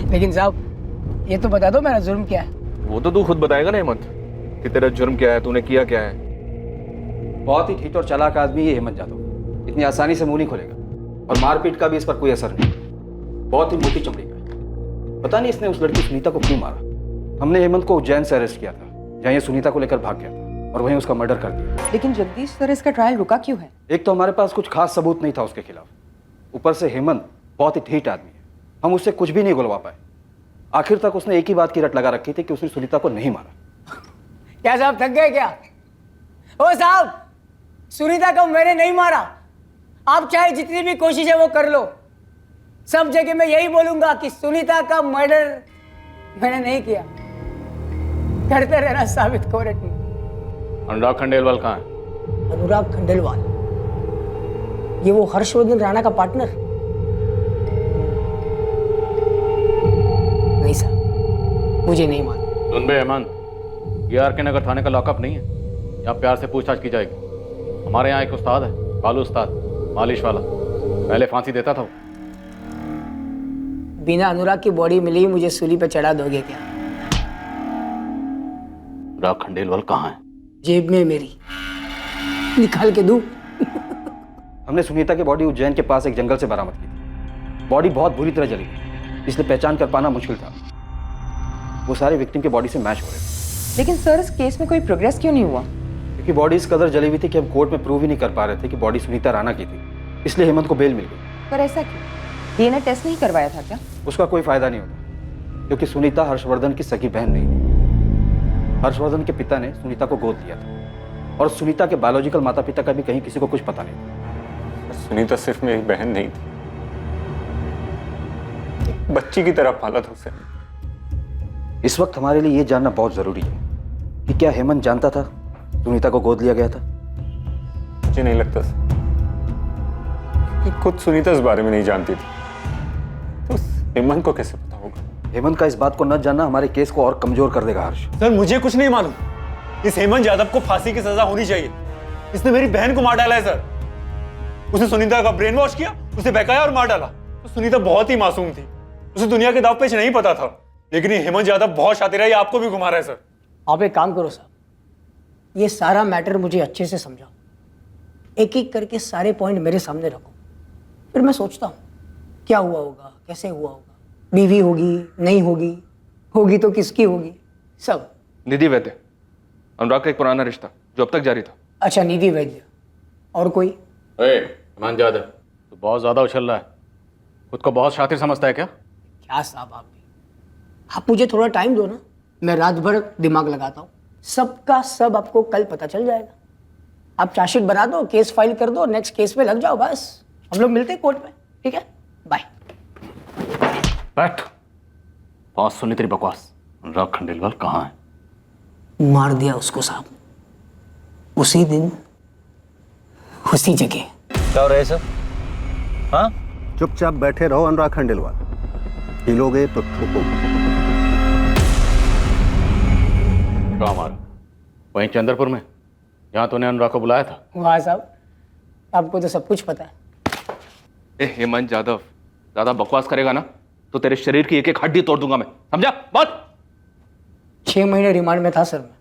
लेकिन साहब ये तो बता दो मेरा जुर्म क्या है। वो तो तू खुद बताएगा ना हेमंत, कि तेरा जुर्म क्या है, तूने किया क्या है। बहुत ही ठीक और चालाक आदमी ये हेमंत जादव, इतनी आसानी से मुंह नहीं खोलेगा, और मारपीट का भी इस पर कोई असर नहीं। बहुत ही मोटी चमड़ी का है। पता नहीं इसने उस लड़की सुनीता को क्यों मारा। हमने हेमंत को उज्जैन से अरेस्ट किया था, जहाँ ये सुनीता को लेकर भाग गया था, और वहीं उसका मर्डर कर दिया। लेकिन जगदीश सर, इसका ट्रायल रुका क्यों है? एक तो हमारे पास कुछ खास सबूत नहीं था उसके खिलाफ, ऊपर से हेमंत बहुत ही ढीठ आदमी है, हम उससे कुछ भी नहीं गुलवा पाए। आखिर तक उसने एक ही बात की रट लगा रखी थी कि उसने सुनीता को नहीं मारा। क्या साहब थक गए क्या? ओ साहब, सुनीता को मैंने नहीं मारा। आप चाहे जितनी भी कोशिश है वो कर लो, सब जगह मैं यही बोलूंगा कि सुनीता का मर्डर मैंने नहीं किया। करते रहना साबित कोर्ट में। अनुराग खंडेलवाल कहाँ है? अनुराग खंडेलवाल, ये वो हर्षवर्धन राणा का पार्टनर? नहीं साहब, मुझे नहीं मालूम। सुन बे हेमंत, ये आर के नगर थाने का लॉकअप नहीं है, यहाँ प्यार से पूछताछ की जाएगी। हमारे यहाँ एक उस्ताद है, कालू उस्ताद, मालिश वाला, पहले फांसी देता था वो। बिना अनुराग की बॉडी मिली मुझे सूली पे चढ़ा दोगे क्या? अनुराग खंडेलवाल कहाँ है? जेब में मेरी, निकाल के दूं? हमने सुनीता की बॉडी उज्जैन के पास एक जंगल से बरामद की थी। बॉडी बहुत बुरी तरह जली थी, इसलिए पहचान कर पाना मुश्किल था। वो सारे विक्टिम की बॉडी से मैच हो रहे थे। लेकिन सर, इस केस में कोई प्रोग्रेस क्यों नहीं हुआ? क्योंकि बॉडी इस कदर जली हुई थी कि हम कोर्ट में प्रूव ही नहीं कर पा रहे थे कि बॉडी सुनीता राणा की थी, इसलिए हेमंत को बेल मिल गई। पर ऐसा क्यों? डीएनए टेस्ट नहीं करवाया था क्या? उसका कोई फायदा नहीं होता, क्योंकि सुनीता हर्षवर्धन की सगी बहन नहीं थी। हर्षवर्धन के पिता ने सुनीता को गोद लिया था, और सुनीता के बायोलॉजिकल माता पिता का भी कहीं किसी को कुछ पता नहीं था। सुनीता सिर्फ मेरी बहन नहीं थी, एक बच्ची की तरह पाला था उसे। इस वक्त हमारे लिए ये जानना बहुत जरूरी है कि क्या हेमंत जानता था सुनीता को गोद लिया गया था? मुझे नहीं लगता कि खुद सुनीता इस बारे में नहीं जानती थी, तो हेमंत को कैसे पता होगा? हेमंत का इस बात को न जानना हमारे केस को और कमजोर कर देगा हर्ष। सर मुझे कुछ नहीं मालूम। इस हेमंत यादव को फांसी की सजा होनी चाहिए। इसने मेरी बहन को मार डाला है सर। उसने सुनीता का ब्रेन वॉश किया, उसे बहकाया और मार डाला। तो सुनीता बहुत ही मासूम थी, उसे दुनिया के दाव पेच नहीं पता था। लेकिन ये हेमंत यादव बहुत शातिर है, ये आपको भी घुमा रहा है सर। आप एक काम करो साहब, ये सारा मैटर मुझे अच्छे से समझाओ, एक एक करके सारे पॉइंट मेरे सामने रखो, फिर मैं सोचता हूँ क्या हुआ होगा, कैसे हुआ होगा, बीवी होगी नहीं होगी, होगी तो किसकी होगी, सब। निधि वैद्य, अनुराग का एक पुराना रिश्ता जो अब तक जारी था। अच्छा, निधि वैद्य। और कोई? हेमंत यादव, तो बहुत ज्यादा उछल रहा है, खुद को बहुत शातिर समझता है क्या? क्या साहब आप भी, आप मुझे थोड़ा टाइम दो ना, मैं रात भर दिमाग लगाता हूँ, सबका सब आपको कल पता चल जाएगा। आप चार्जशीट बना दो, केस फाइल कर दो, नेक्स्ट केस पे लग जाओ, बस हम लोग मिलते हैं कोर्ट में, ठीक है? बाय। बैठ, बहुत सुनी तेरी बकवास। अनुराग खंडेलवाल कहाँ है? मार दिया उसको साहब, उसी दिन उसी जगह। क्या हो रहा है सर? हाँ, चुपचाप बैठे रहो अनुराग खंडेलवाल, हिलोगे तो ठोकोगे। कहाँ मारा? वहीं चंद्रपुर में, जहाँ तूने अनुराग को बुलाया था। वाह साहब, आपको तो सब कुछ पता है। हेमंत यादव, ज्यादा बकवास करेगा ना तो तेरे शरीर की एक एक हड्डी तोड़ दूंगा मैं, समझा? बात। 6 महीने रिमांड में था सर मैं।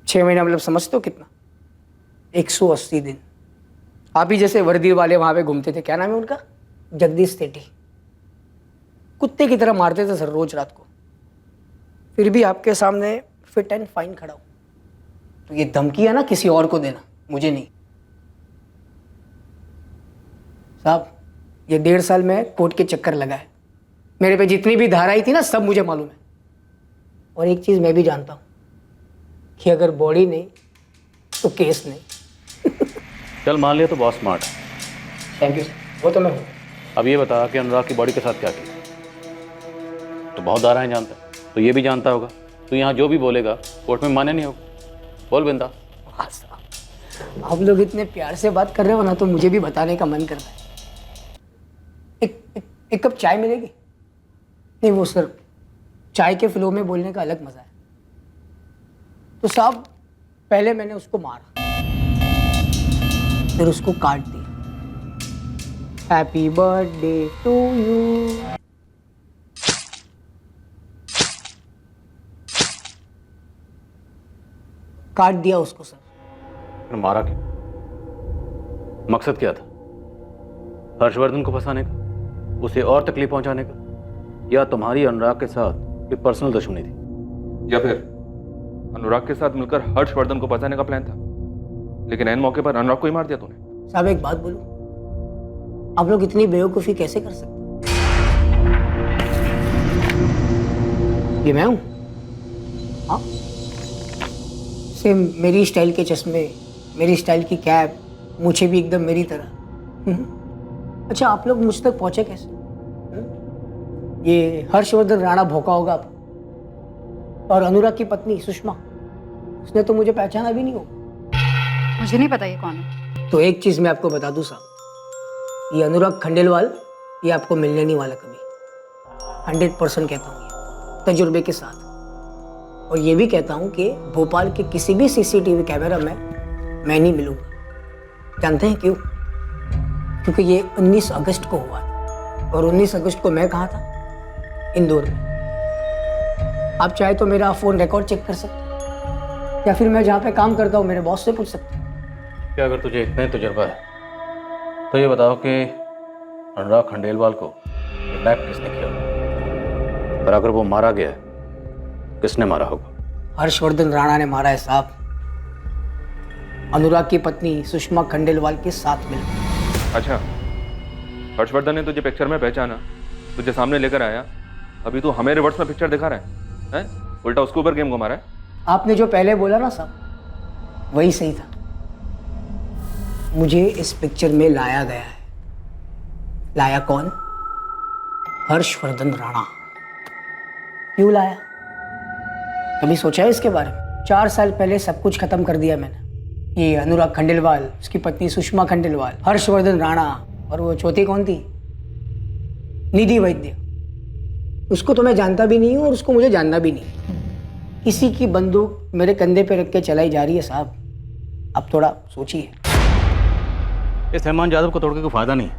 6 महीना मतलब समझते हो कितना? 180 दिन। आप ही जैसे वर्दी वाले वहां पे घूमते थे, क्या नाम है उनका? जगदीश सेठी। कुत्ते की तरह मारते थे सर रोज रात को, फिर भी आपके सामने फिट एंड फाइन खड़ा हूं। तो ये धमकी है ना किसी और को देना, मुझे नहीं। साहब, ये 1.5 साल में कोर्ट के चक्कर लगा है, मेरे पे जितनी भी धाराएं थी ना सब मुझे मालूम है। और एक चीज मैं भी जानता हूं कि अगर बॉडी नहीं तो केस नहीं। चल मान लिया तो बहुत स्मार्ट है। थैंक यू सर, वो तो मैं हूँ। अब ये बता कि अनुराग की बॉडी के साथ क्या किया? तो बहुत धाराएं जानता है, तो ये भी जानता होगा। तो यहाँ जो भी बोलेगा कोर्ट में माने नहीं होगा। बोल बिंदा। आप लोग इतने प्यार से बात कर रहे हो ना, तो मुझे भी बताने का मन कर रहा है। एक कप चाय मिलेगी? नहीं वो सर, चाय के फ्लो में बोलने का अलग मजा है। तो साहब पहले मैंने उसको मारा, फिर उसको काट दिया। Happy birthday to you. काट दिया उसको सर। मारा क्यों? मकसद क्या था? हर्षवर्धन को फंसाने का, उसे और तकलीफ पहुंचाने का, या तुम्हारी अनुराग के साथ कोई पर्सनल दुश्मनी थी? या फिर अनुराग के साथ मिलकर हर्षवर्धन को बचाने का प्लान था, लेकिन ऐन मौके पर अनुराग को ही मार दिया तूने? साहब एक बात बोलूं, आप लोग इतनी बेवकूफी कैसे कर सकते? ये मैं हूं? हाँ, सेम मेरी स्टाइल के चश्मे, मेरी स्टाइल की कैप, मुझे भी एकदम मेरी तरह। अच्छा आप लोग मुझ तक पहुंचे कैसे? ये हर्षवर्धन राणा भोका होगा आप, और अनुराग की पत्नी सुषमा, उसने तो मुझे पहचाना भी नहीं होगा। मुझे नहीं पता ये कौन है। तो एक चीज मैं आपको बता दूं साहब, ये अनुराग खंडेलवाल ये आपको मिलने नहीं वाला कभी। 100% कहता हूँ ये तजुर्बे के साथ। और ये भी कहता हूँ कि भोपाल के किसी भी सीसीटीवी कैमरा में मैं नहीं मिलूंगा। जानते हैं क्यों? क्योंकि ये 19 अगस्त को हुआ था, और 19 अगस्त को मैं कहाँ था? इंदौर में। आप चाहे तो मेरा फोन रिकॉर्ड चेक कर सकते हैं, या फिर मैं जहाँ पे काम करता हूँ मेरे बॉस से पूछ सकते हैं। क्या अगर तुझे इतना ही तजुर्बा है तो ये बताओ कि अनुराग खंडेलवाल को किडनैप किसने किया, और अगर वो मारा गया किसने मारा होगा? हर्षवर्धन राणा ने मारा है साहब, अनुराग की पत्नी सुषमा खंडेलवाल के साथ मिलकर। अच्छा, हर्षवर्धन ने तुझे पिक्चर में पहचाना, तुझे सामने लेकर आया, अभी तू हमें रिवर्स में पिक्चर दिखा रहा है? उल्टा उसके ऊपर गेम घुमा रहा है। आपने जो पहले बोला ना साहब, वही सही था। मुझे इस पिक्चर में लाया गया है। लाया कौन? हर्षवर्धन राणा। क्यों लाया? कभी सोचा है इसके बारे में? 4 साल पहले सब कुछ खत्म कर दिया मैंने। ये अनुराग खंडेलवाल, उसकी पत्नी सुषमा खंडेलवाल, हर्षवर्धन राणा, और वो चौथी कौन थी? निधि वैद्य। उसको तो मैं जानता भी नहीं हूँ, और उसको मुझे जानना भी नहीं। किसी की बंदूक मेरे कंधे पे रख के चलाई जा रही है साहब। अब थोड़ा सोचिए। इस हेमंत यादव को तोड़ के कोई फायदा नहीं,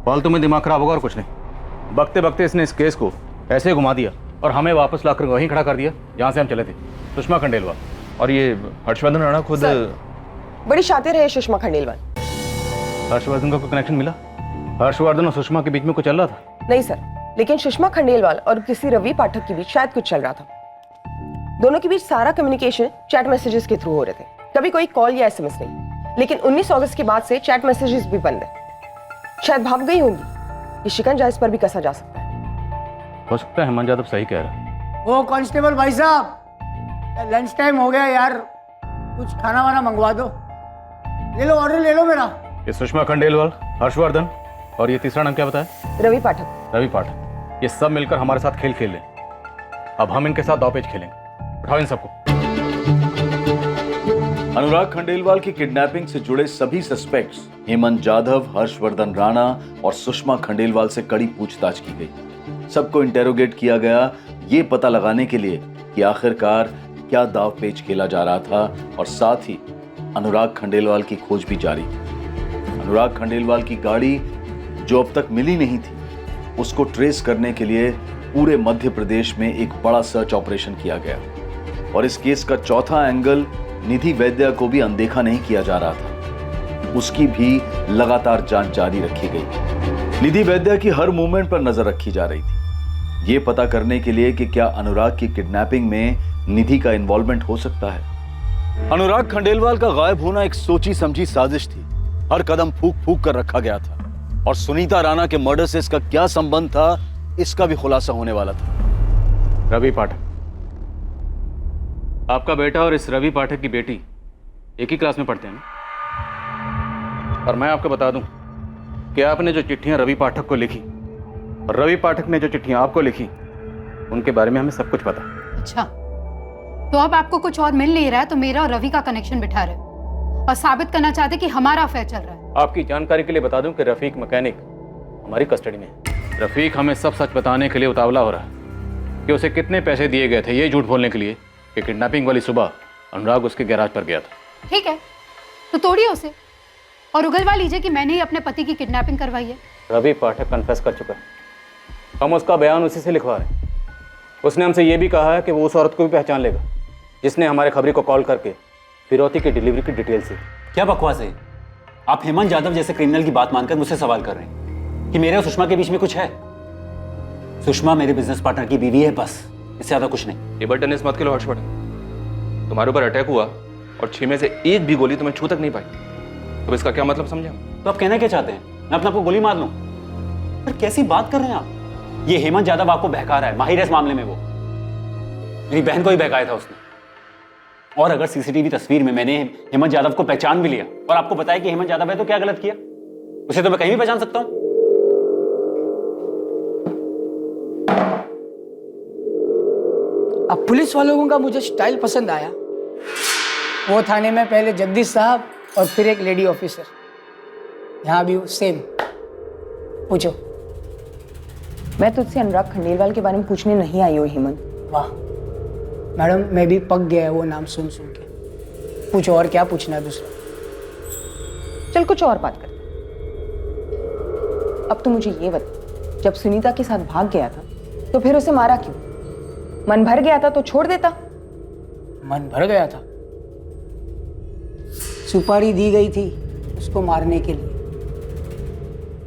फालतू में दिमाग खराब होगा और कुछ नहीं। बकते बकते इसने इस केस को ऐसे घुमा दिया और हमें वापस लाकर वहीं खड़ा कर दिया जहाँ से हम चले थे, सुषमा खंडेलवाल। और ये हर्षवर्धन राणा खुद बड़ी शातिर है सुषमा खंडेलवाल। हर्षवर्धन का कोई कनेक्शन मिला? हर्षवर्धन और सुषमा के बीच में कुछ चल रहा था? नहीं सर, लेकिन सुषमा खंडेलवाल और किसी रवि पाठक के बीच शायद कुछ चल रहा था। दोनों के बीच सारा कम्युनिकेशन चैट मैसेजेस के थ्रू हो रहे थे, कभी कोई कॉल या एसएमएस नहीं। लेकिन 19 अगस्त के बाद से चैट मैसेजेस भी बंद है। शायद भाग गई होंगी। ये शिकंजा इस पर भी कसा जा सकता है। हो सकता है हेमंत यादव सही कह रहा है। ओ कांस्टेबल भाई साहब, लंच टाइम हो गया यार, कुछ खाना वाना मंगवा दो। ले लो, ऑर्डर ले लो मेरा। ये सुषमा खंडेलवाल, हर्षवर्धन और ये तीसरा नाम क्या बताया? रवि पाठक। रवि पाठक। ये सब मिलकर हमारे साथ खेल खेल रहे। अब हम इनके साथ दांवपेच खेलेंगे। उठाओ इन सबको। अनुराग खंडेलवाल की किडनैपिंग से जुड़े सभी सस्पेक्ट्स हेमंत जाधव, हर्षवर्धन राणा और सुषमा खंडेलवाल से कड़ी पूछताछ की गई। सबको इंटेरोगेट किया गया, ये पता लगाने के लिए कि आखिरकार क्या दांवपेच खेला जा रहा था, और साथ ही अनुराग खंडेलवाल की खोज भी जारी थी। अनुराग खंडेलवाल की गाड़ी जो अब तक मिली नहीं थी, उसको ट्रेस करने के लिए पूरे मध्य प्रदेश में एक बड़ा सर्च ऑपरेशन किया गया, और इस केस का चौथा एंगल निधि वैद्य को भी अनदेखा नहीं किया जा रहा था। उसकी भी लगातार जांच जारी रखी गई। निधि वैद्य की हर मूवमेंट पर नजर रखी जा रही थी, ये पता करने के लिए कि क्या अनुराग की किडनैपिंग में निधि का इन्वॉल्वमेंट हो सकता है। अनुराग खंडेलवाल का गायब होना एक सोची समझी साजिश थी। हर कदम फूक फूक कर रखा गया था, और सुनीता राणा के मर्डर से इसका क्या संबंध था, इसका भी खुलासा होने वाला था। रवि पाठक, आपका बेटा और इस रवि पाठक की बेटी एक ही क्लास में पढ़ते हैं ना? और मैं आपको बता दूं कि आपने जो चिट्ठियां रवि पाठक को लिखी और रवि पाठक ने जो चिट्ठियां आपको लिखी, उनके बारे में हमें सब कुछ पता। अच्छा, तो अब आपको कुछ और मिल नहीं रहा है तो मेरा और रवि का कनेक्शन बिठा रहे हो और साबित करना चाहते कि हमारा अफेयर चल रहा है। आपकी जानकारी के लिए बता दूं कि रफीक मैकेनिक हमारी कस्टडी में है। रफीक हमें सब सच बताने के लिए उतावला हो रहा है। कि उसे कितने पैसे दिए गए थे ये झूठ बोलने के लिए कि किडनैपिंग वाली सुबह अनुराग उसके गैराज पर गया था। ठीक है, तो तोड़िए उसे और उगलवा लीजिए कि मैंने ही अपने पति की किडनैपिंग करवाई है। रवि पाठक कन्फेस कर चुका है, हम उसका बयान उसी से लिखवा रहे हैं। उसने हमसे ये भी कहा है कि वो उस औरत को भी पहचान लेगा जिसने हमारे खबरी को कॉल करके फिरौती की डिलीवरी की डिटेल दी। क्या बकवास है? आप हेमंत यादव जैसे क्रिमिनल की बात मानकर मुझसे सवाल कर रहे हैं कि मेरे और सुषमा के बीच में कुछ है। सुषमा मेरे बिजनेस पार्टनर की बीवी है, बस, इससे ज्यादा कुछ नहीं। टेबल टेनिस मत खेलो हर्षवर्धन, तुम्हारे ऊपर अटैक हुआ और 6 में से एक भी गोली तुम्हें छू तक नहीं पाई, तो इसका क्या मतलब समझा? तो आप कहना क्या चाहते हैं? मैं अपने आपको गोली मार लूं? पर कैसी बात कर रहे हैं आप? ये हेमंत यादव आपको बहका रहा है, माहिर है इस मामले में। वो मेरी बहन को ही बहकाया था उसने। और अगर सीसीटीवी तस्वीर में मैंने हेमंत यादव को पहचान भी लिया और आपको बताया कि हेमंत यादव है, तो क्या गलत किया? उसे तो मैं कहीं भी पहचान सकता हूं। अब पुलिस वालों का मुझे स्टाइल पसंद आया। वो थाने में पहले जगदीश साहब और फिर एक लेडी ऑफिसर, यहाँ भी सेम। पूछो। मैं तुझसे अनुराग खंडेलवाल के बारे में पूछने नहीं आई हूँ हेमंत। वाह मैडम, मैं भी पक गया है वो नाम सुन सुन के। पूछो और क्या पूछना है दूसरा। चल कुछ और बात करते। अब तो मुझे ये बता, जब सुनीता के साथ भाग गया था तो फिर उसे मारा क्यों? मन भर गया था तो छोड़ देता। मन भर गया था, सुपारी दी गई थी उसको मारने के लिए।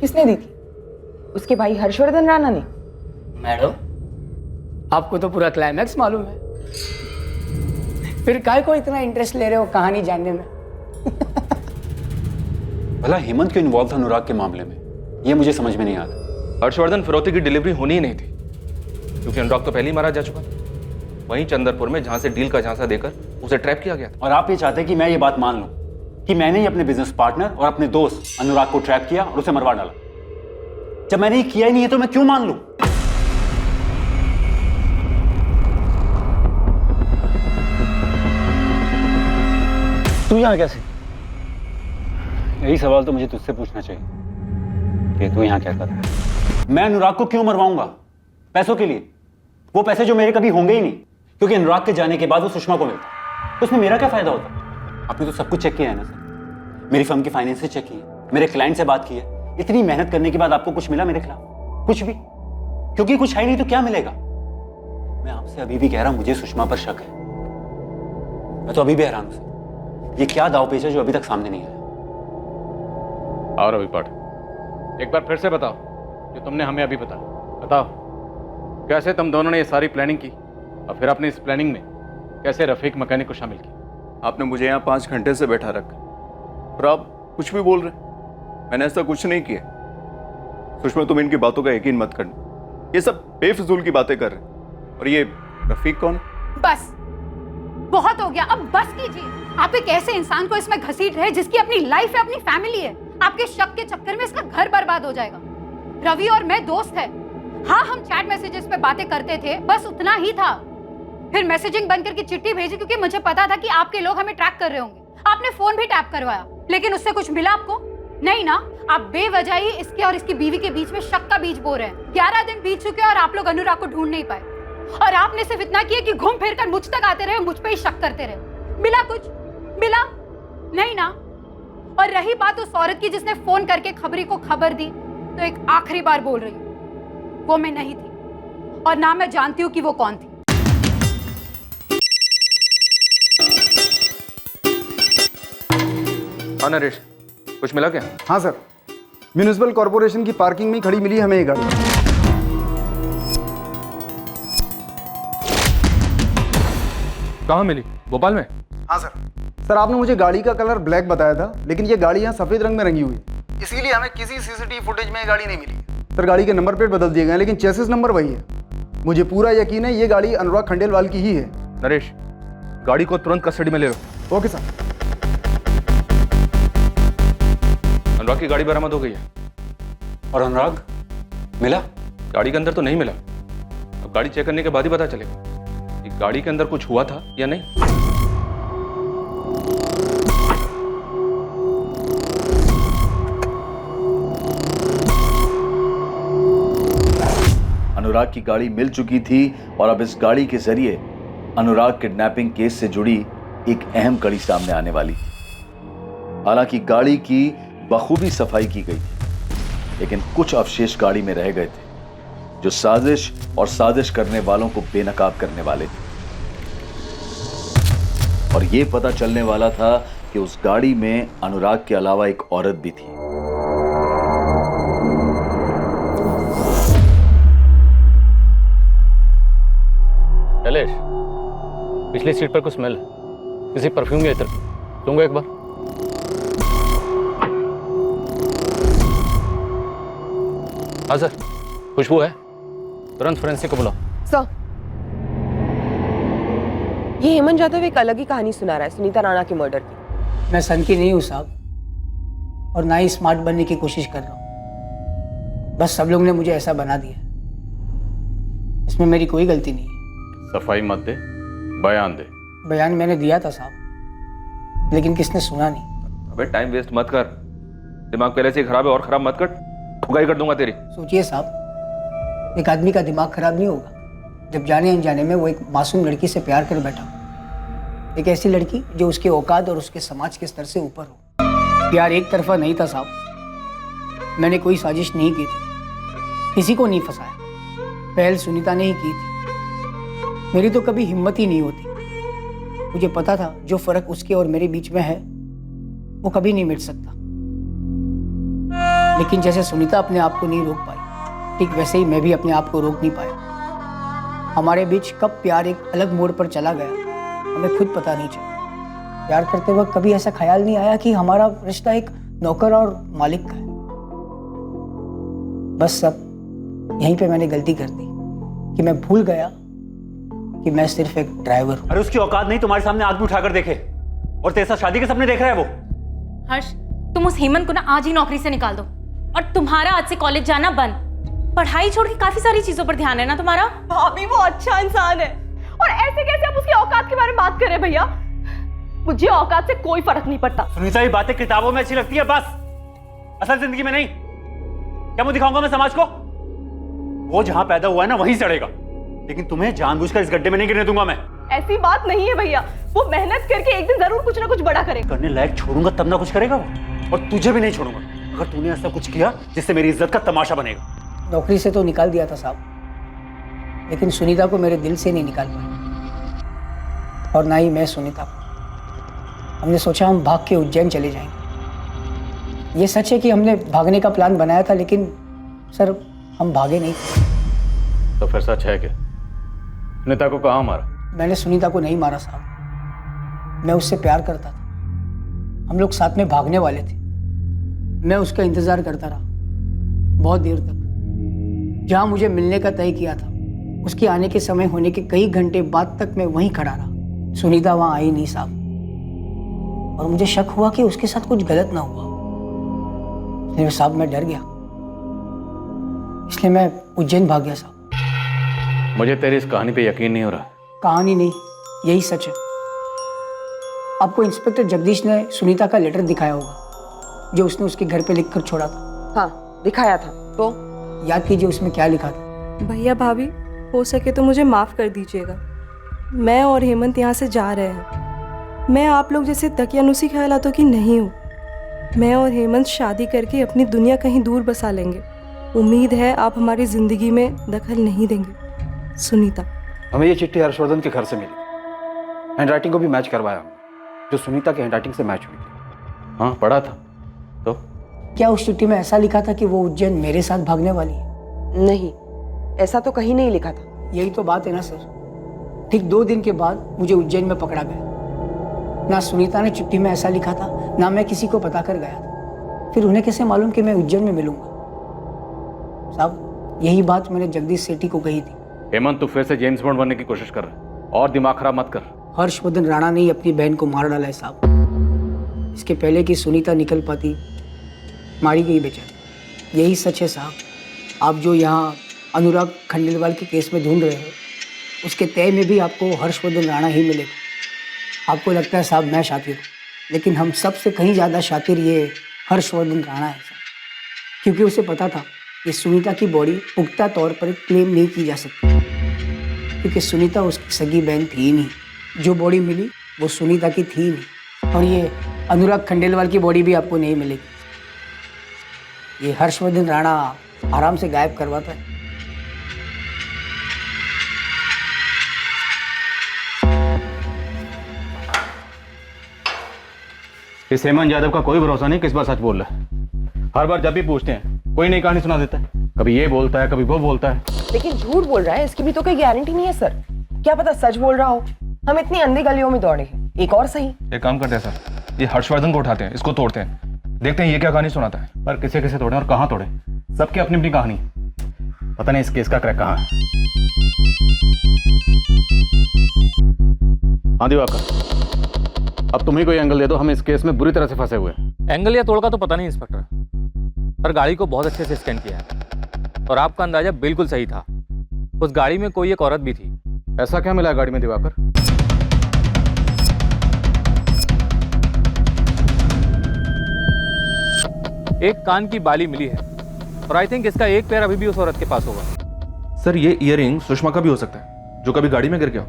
किसने दी थी? उसके भाई हर्षवर्धन राणा ने। मैडम आपको तो पूरा क्लाइमैक्स मालूम है, फिर काय को इतना इंटरेस्ट ले रहे हो कहानी जानने में? भला हेमंत क्यों इन्वॉल्व था अनुराग के मामले में, ये मुझे समझ में नहीं आ रहा। हर्षवर्धन फिरौती की डिलीवरी होनी ही नहीं थी, क्योंकि अनुराग तो पहले ही मारा जा चुका था वहीं चंदरपुर में, जहां से डील का झांसा देकर उसे ट्रैप किया गया था। और आप ये चाहते हैं कि मैं ये बात मान लूं कि मैंने ही अपने बिजनेस पार्टनर और अपने दोस्त अनुराग को ट्रैप किया और उसे मरवा डाला? जब मैंने ये किया ही नहीं है तो मैं क्यों मान लूं? तू यहाँ कैसे? यही सवाल तो मुझे तुझसे पूछना चाहिए कि तू यहाँ क्या कर रहा है? मैं अनुराग को क्यों मरवाऊंगा? पैसों के लिए? वो पैसे जो मेरे कभी होंगे ही नहीं, क्योंकि अनुराग के जाने के बाद वो सुषमा को मिलता, तो उसमें मेरा क्या फायदा होता? आपने तो सब कुछ चेक किया है ना सर, मेरी फर्म की फाइनेंसेस चेक किए, मेरे क्लाइंट से बात की है। इतनी मेहनत करने के बाद आपको कुछ मिला मेरे खिलाफ? कुछ भी? क्योंकि कुछ है नहीं तो क्या मिलेगा? मैं आपसे अभी भी कह रहा हूं, मुझे सुषमा पर शक है। मैं तो अभी भी हैरान हूं, ये क्या दांवपेच है जो अभी तक सामने नहीं आया? और रवि पाठक, एक बार फिर से बताओ जो तुमने हमें अभी बताया। बताओ कैसे तुम दोनों ने ये सारी प्लानिंग की और फिर अपने इस प्लानिंग में कैसे रफीक मैकेनिक को शामिल किया? आपने मुझे यहाँ 5 घंटे से बैठा रखा और आप कुछ भी बोल रहे। मैंने ऐसा कुछ नहीं किया। सुषमा, तुम इनकी बातों का यकीन मत करना, ये सब बेफिजूल की बातें कर रहे। और ये रफीक कौन? बस बहुत हो गया, अब बस कीजिए। आप एक ऐसे इंसान को इसमें घसीट रहे जिसकी अपनी लाइफ है, अपनी फैमिली है। आपके शक के चक्कर में इसका घर बर्बाद हो जाएगा। रवि और मैं दोस्त हैं। हाँ, हम चैट मैसेजेस पे बातें करते थे, बस उतना ही था। फिर मैसेजिंग बंद करके चिट्ठी भेजी क्योंकि मुझे पता था कि आपके लोग हमें ट्रैक कर रहे होंगे। आपने फोन भी टैप करवाया, लेकिन उससे कुछ मिला आपको? नहीं ना। आप बेवजह ही इसके और इसकी बीवी के बीच में शक का बीज बो रहे हैं। 11 दिन बीत चुके और आप लोग अनुराग को ढूंढ नहीं पाए। और आपने सिर्फ इतना किया कि घूम फिर कर मुझ तक आते रहे, मुझ पे ही शक करते रहे। मिला कुछ? मिला नहीं ना। और रही बात उस औरत की जिसने फोन करके खबरी को खबर दी, तो एक आखिरी बार बोल रही हूँ, वो मैं नहीं थी और ना मैं जानती हूँ कि वो कौन थी। हाँ नरेश, कुछ मिला क्या? हाँ सर, म्यूनिसिपल कॉर्पोरेशन की पार्किंग में ही खड़ी मिली हमें ये गाड़ी। कहाँ मिली? भोपाल में? हाँ सर। सर आपने मुझे गाड़ी का कलर ब्लैक बताया था, लेकिन ये गाड़ी यहाँ सफेद रंग में रंगी हुई है, इसीलिए हमें किसी सीसीटीवी फुटेज में ये गाड़ी नहीं मिली। सर गाड़ी के नंबर प्लेट बदल दिए गए हैं, लेकिन चेसिस नंबर वही है। मुझे पूरा यकीन है ये गाड़ी अनुराग खंडेलवाल की ही है। नरेश, गाड़ी को तुरंत कस्टडी में ले लो। Okay sir. अनुराग की गाड़ी बरामद हो गई है। और अनुराग मिला? गाड़ी के अंदर तो नहीं मिला, अब गाड़ी चेक करने के बाद ही पता चलेगा कि गाड़ी के अंदर कुछ हुआ था या नहीं। अनुराग की गाड़ी मिल चुकी थी और अब इस गाड़ी के जरिए अनुराग किडनैपिंग केस से जुड़ी एक अहम कड़ी सामने आने वाली थी। हालांकि गाड़ी की बखूबी सफाई की गई थी, लेकिन कुछ अवशेष गाड़ी में रह गए थे जो साजिश और साजिश करने वालों को बेनकाब करने वाले थे। और यह पता चलने वाला था कि उस गाड़ी में अनुराग के अलावा एक औरत भी थी। शैलेश, पिछली सीट पर कुछ स्मेल है, किसी परफ्यूम या इत्र की। दूंगा एक बार। हाँ सर, खुशबू है, तुरंत फोरेंसिक को बुलाओ। सर, ये हेमंत यादव एक अलग ही कहानी सुना रहा है सुनीता राणा के मर्डर की। मैं सन की नहीं हूँ साहब, और ना ही स्मार्ट बनने की कोशिश कर रहा हूँ। बस सब लोग ने मुझे ऐसा बना दिया, इसमें मेरी कोई गलती नहीं है। सफाई मत दे, बयान दे। बयान मैंने दिया था साहब, लेकिन किसने सुना नहीं। अबे टाइम वेस्ट मत कर, दिमाग पहले से ही खराब है और खराब मत कर, ठुकाई कर दूंगा तेरी। सोचिए साहब, एक आदमी का दिमाग खराब नहीं होगा जब जाने अनजाने में वो एक मासूम लड़की से प्यार कर बैठा हो, एक ऐसी लड़की जो उसके औकात और उसके समाज के स्तर से ऊपर हो। प्यार एक तरफा नहीं था साहब, मैंने कोई साजिश नहीं की थी, किसी को नहीं फंसाया, पहल सुनीता ने ही की थी। मेरी तो कभी हिम्मत ही नहीं होती। मुझे पता था जो फर्क उसके और मेरे बीच में है वो कभी नहीं मिट सकता, लेकिन जैसे सुनीता अपने आप को नहीं रोक पाई, ठीक वैसे ही मैं भी अपने आप को रोक नहीं पाया। हमारे बीच कब प्यार एक अलग मोड़ पर चला गया हमें खुद पता नहीं चला। प्यार करते वक्त कभी ऐसा ख्याल नहीं आया कि हमारा रिश्ता एक नौकर और मालिक का है। बस सब यहीं पे मैंने गलती कर दी कि मैं भूल गया कि मैं सिर्फ एक ड्राइवर हूं। अरे उसकी औकात नहीं तुम्हारे सामने आग भी उठाकर देखे, और तेरे साथ शादी के सपने देख रहा है वो। हर्ष, तुम उस हेमंत को ना आज ही नौकरी से निकाल दो, और तुम्हारा आज से कॉलेज जाना बंद। पढ़ाई छोड़ के काफी सारी चीजों पर ध्यान है ना तुम्हारा। भाभी वो अच्छा इंसान है, और ऐसे कैसे आप उसकी औकात के बारे में बात कर रहे हैं भैया? मुझे औकात से कोई फर्क नहीं पड़ता। सुनीता, ये बातें किताबों में अच्छी लगती है बस, असल जिंदगी में नहीं। क्या मुंह दिखाऊंगा मैं समाज को? वो जहां पैदा हुआ है ना वहीं सड़ेगा, लेकिन तुम्हें जानबूझकर इस गड्ढे में नहीं गिरने दूंगा मैं। ऐसी बात नहीं है भैया, वो मेहनत करके एक दिन जरूर कुछ ना कुछ बड़ा करेगा। करने लायक छोड़ूंगा तब ना कुछ करेगा वो, और तुझे भी नहीं छोड़ूंगा अगर तूने ऐसा कुछ किया जिससे मेरी इज्जत का तमाशा बनेगा। नौकरी से तो निकाल दिया था साहब, लेकिन सुनीता को मेरे दिल से नहीं निकाल पाया, और ना ही मैं सुनीता को। हमने सोचा हम भाग के उज्जैन चले जाएंगे। ये सच है कि हमने भागने का प्लान बनाया था, लेकिन सर हम भागे नहीं। तो फिर सच है कि सुनीता को कहाँ मारा? मैंने सुनीता को नहीं मारा साहब, मैं उससे प्यार करता था। हम लोग साथ में भागने वाले थे। मैं उसका इंतजार करता रहा बहुत देर तक। जहां मुझे मिलने का तय किया था उसके आने के समय होने के कई घंटे बाद तक मैं वहीं खड़ा रहा। सुनीता वहां आई नहीं साहब, और मुझे शक हुआ कि उसके साथ कुछ गलत ना हुआ। इसलिए साहब मैं डर गया, इसलिए मैं उज्जैन भाग गया साहब। मुझे तेरी इस कहानी पे यकीन नहीं हो रहा। कहानी नहीं, यही सच है। आपको इंस्पेक्टर जगदीश ने सुनीता का लेटर दिखाया होगा जो उसने उसके घर पे लिखकर छोड़ा था। हाँ दिखाया था। तो याद कीजिए उसमें क्या लिखा था। भैया भाभी, हो सके तो मुझे माफ़ कर दीजिएगा। मैं और हेमंत यहाँ से जा रहे हैं। मैं आप लोग जैसे दकियानुसी ख्यालातों की नहीं हूँ। मैं और हेमंत शादी करके अपनी दुनिया कहीं दूर बसा लेंगे। उम्मीद है आप हमारी ज़िंदगी में दखल नहीं देंगे। सुनीता। हमें ये चिट्ठी हर्षवर्धन के घर से मिली, हैंडराइटिंग को भी मैच करवाया, जो सुनीता के हैंडराइटिंग से मैच हुई थी। हाँ पढ़ा था। तो क्या उस चिट्ठी में ऐसा लिखा था कि वो उज्जैन मेरे साथ भागने वाली है? नहीं, ऐसा तो कहीं नहीं लिखा था। यही तो बात है ना सर। ठीक 2 दिन के बाद मुझे उज्जैन में पकड़ा गया। ना सुनीता ने चिट्ठी में ऐसा लिखा था, ना मैं किसी को बता कर गया था। फिर उन्हें कैसे मालूम कि मैं उज्जैन में मिलूंगा? साहब यही बात मैंने जगदीश सेठी को कही थी। हेमंत, तू फिर से जेम्स बॉन्ड बनने की कोशिश कर रहा है, और दिमाग खराब मत कर। हर्षवर्धन राणा ने ही अपनी बहन को मार डाला है साहब। इसके पहले कि सुनीता निकल पाती, मारी गई बेचारी। यही सच है साहब। आप जो यहाँ अनुराग खंडेलवाल के केस में ढूंढ रहे हो, उसके तय में भी आपको हर्षवर्धन राणा ही मिलेगा। आपको लगता है साहब मैं शातिर हूँ, लेकिन हम सबसे कहीं ज़्यादा शातिर ये हर्षवर्धन राणा है साहब, क्योंकि उसे पता था कि सुनीता की बॉडी पुख्ता तौर पर क्लेम नहीं की जा सकती, क्योंकि सुनीता उसकी सगी बहन थी ही नहीं। जो बॉडी मिली वो सुनीता की थी ही नहीं। और ये अनुराग खंडेलवाल की बॉडी भी आपको नहीं मिलेगी। ये हर्षवर्धन राणा आराम से गायब करवाता है। इस हेमंत यादव का कोई भरोसा नहीं किस बार सच बोल रहा है। हर बार जब भी पूछते हैं कोई नई कहानी सुना देता है, कभी ये बोलता है कभी वो बोलता है। लेकिन झूठ बोल रहा है इसकी भी तो कोई गारंटी नहीं है सर। क्या पता सच बोल रहा हो। हम इतनी अंधी गलियों में दौड़े हैं, एक और सही। एक काम करते हैं सर, ये हर्षवर्धन को उठाते हैं, इसको तोड़ते हैं, देखते हैं ये क्या कहानी सुनाता है। पर किसे किसे तोड़े और कहाँ तोड़े, सबकी अपनी अपनी कहानी। पता नहीं इस केस का क्रैक कहाँ है। हाँ दिवाकर, अब तुम ही कोई एंगल दे दो, हम इस केस में बुरी तरह से फंसे हुए हैं। एंगल या तोड़ का तो पता नहीं इंस्पेक्टर, पर गाड़ी को बहुत अच्छे से स्कैन किया है और आपका अंदाजा बिल्कुल सही था। उस गाड़ी में कोई एक औरत भी थी। ऐसा क्या मिला गाड़ी में दिवाकर? एक कान की बाली मिली है और आई थिंक इसका एक पैर अभी भी उस औरत के पास होगा। सर ये ईयरिंग सुषमा का भी हो सकता है, जो कभी गाड़ी में गिर गया हो।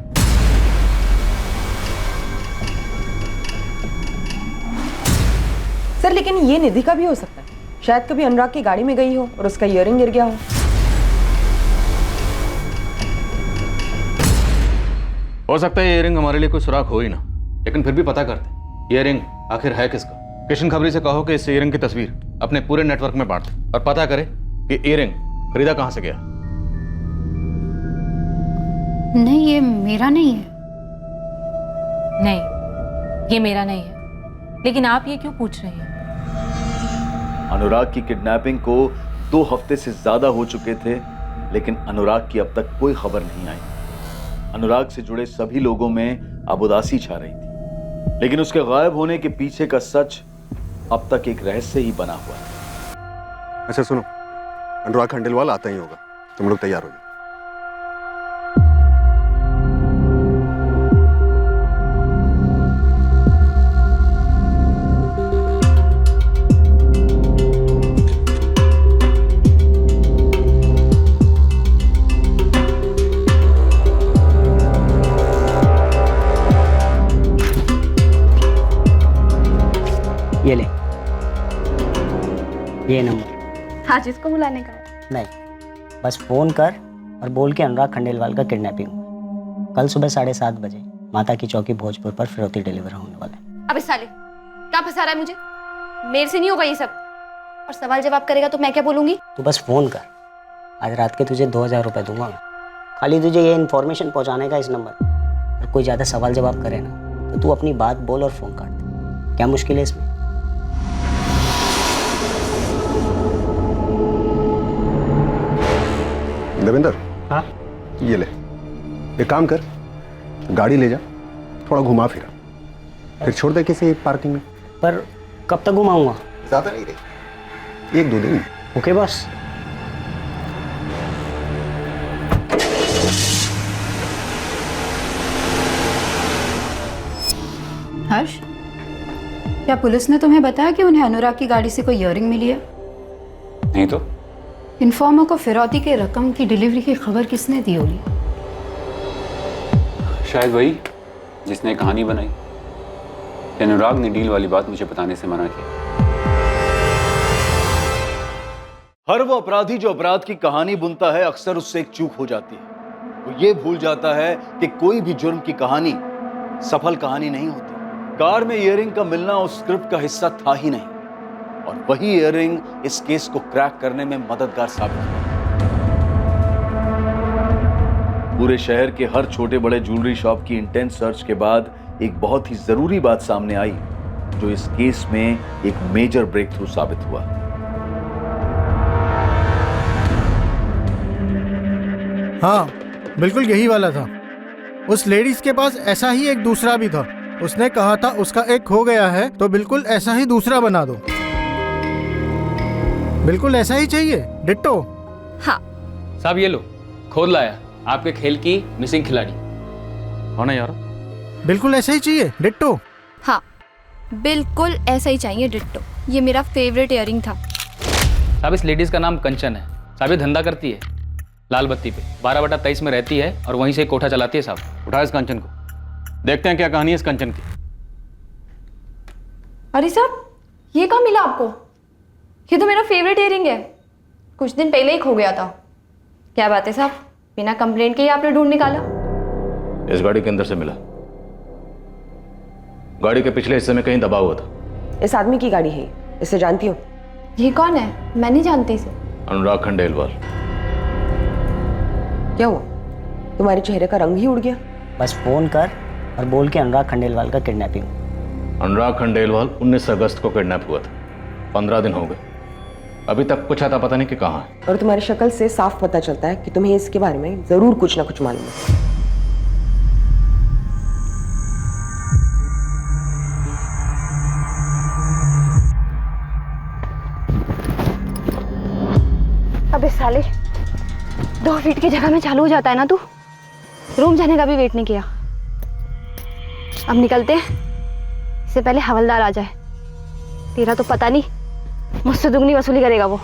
सर लेकिन ये निधि का भी हो सकता है। शायद कभी अनुराग की गाड़ी में गई हो और उसका ईयरिंग गिर गया हो। सकता है ईयरिंग हमारे लिए कोई सुराग हो ही ना, लेकिन फिर भी पता करते ईयरिंग आखिर है किसका। किशन खबरी से कहो कि इस ईयरिंग की तस्वीर अपने पूरे नेटवर्क में बांट और पता करे कि ईयरिंग खरीदा कहां से गया। नहीं, ये मेरा नहीं है। नहीं, ये मेरा नहीं है। लेकिन आप ये क्यों पूछ रही हैं? अनुराग की किडनैपिंग को 2 हफ्ते से ज्यादा हो चुके थे, लेकिन अनुराग की अब तक कोई खबर नहीं आई। अनुराग से जुड़े सभी लोगों में अब उदासी छा रही थी, लेकिन उसके गायब होने के पीछे का सच अब तक एक रहस्य ही बना हुआ है। अच्छा सुनो, अनुराग खंडेलवाल आता ही होगा, तुम लोग तैयार हो जाओ। ये ले, ये नंबर। हाँ, जिसको बुलाने का है। नहीं, बस फोन कर और बोल के अनुराग खंडेलवाल का किडनैपिंग हुआ। कल सुबह 7:30 बजे माता की चौकी भोजपुर पर फिरौती डिलीवर होने वाला है। अबे साले, क्या फंसा रहा है मुझे? मेरे से नहीं होगा ये सब। और सवाल जवाब करेगा तो मैं क्या बोलूंगी? तू बस फोन कर, आज रात के तुझे 2000 रुपये दूंगा मैं। खाली तुझे ये इन्फॉर्मेशन पहुंचाने का इस नंबर। और कोई ज़्यादा सवाल जवाब करे ना तो तू अपनी बात बोल और फोन काट दे। क्या मुश्किल है इसमें? देवेंद्र, हाँ ये ले, एक काम कर, गाड़ी ले जा, थोड़ा घुमा फिरा, फिर छोड़ दे किसी पार्किंग में। पर कब तक घुमाऊंगा? ज्यादा नहीं रही, 1-2 दिन। ओके बस। हर्ष, क्या पुलिस ने तुम्हें बताया कि उन्हें अनुराग की गाड़ी से कोई ईयरिंग मिली है? नहीं तो इन्फॉर्मर को फिरौती के रकम की डिलीवरी की खबर किसने दी होगी? शायद वही जिसने कहानी बनाई कि अनुराग ने डील वाली बात मुझे बताने से मना किया। हर वो अपराधी जो अपराध की कहानी बुनता है, अक्सर उससे एक चूक हो जाती है। वो ये भूल जाता है कि कोई भी जुर्म की कहानी सफल कहानी नहीं होती। कार में ईयरिंग का मिलना उस स्क्रिप्ट का हिस्सा था ही नहीं, और वही ईयरिंग इस केस को क्रैक करने में मददगार साबित हुई। पूरे शहर के हर छोटे बड़े ज्वेलरी शॉप की इंटेंस सर्च के बाद एक बहुत ही जरूरी बात सामने आई, जो इस केस में एक मेजर ब्रेक थ्रू साबित हुआ। हाँ, बिल्कुल यही वाला था। उस लेडीज के पास ऐसा ही एक दूसरा भी था। उसने कहा था उसका एक खो गया है तो बिल्कुल ऐसा ही दूसरा बना दो। बिल्कुल ऐसा ही चाहिए, डिट्टो। हाँ साहब ये लो, खोद लाया आपके खेल की मिसिंग खिलाड़ी। हाँ ना यार, बिल्कुल ऐसा ही चाहिए, डिट्टो। हाँ, बिल्कुल ऐसा ही चाहिए, डिट्टो। ये मेरा फेवरेट ईयरिंग था। साहब इस लेडीज का नाम कंचन है साहब ये धंधा करती है लाल बत्ती पे, 12/23 में रहती है और वहीं से कोठा चलाती है साहब। उठा इस कंचन को, देखते हैं क्या कहानी है इस कंचन की। अरे साहब, ये कहाँ मिला आपको? ये तो मेरा फेवरेट इयरिंग है, कुछ दिन पहले ही खो गया था। क्या बात है साहब, बिना कंप्लेंट के ही आपने ढूंढ निकाला? इस गाड़ी के अंदर से मिला, गाड़ी के पिछले हिस्से में कहीं दबा हुआ था। इस आदमी की गाड़ी है, इसे जानती हो? ये कौन है? मैं नहीं जानती इसे। अनुराग खंडेलवाल। क्या हुआ, तुम्हारे चेहरे का रंग ही उड़ गया? बस फोन कर और बोल के अनुराग खंडेलवाल का किडनैपिंग। अनुराग खंडेलवाल 19 अगस्त को किडनैप हुआ था, 15 दिन हो गए, अभी तक कुछ आता पता नहीं कि कहाँ है। और तुम्हारी शक्ल से साफ पता चलता है कि तुम्हें इसके बारे में जरूर कुछ ना कुछ मालूम है। अबे साले, 2 फीट की जगह में चालू हो जाता है ना तू। रूम जाने का भी वेट नहीं किया। अब निकलते हैं, इससे पहले हवलदार आ जाए। तेरा तो पता नहीं, मुझसे दुगनी वसूली करेगा वो।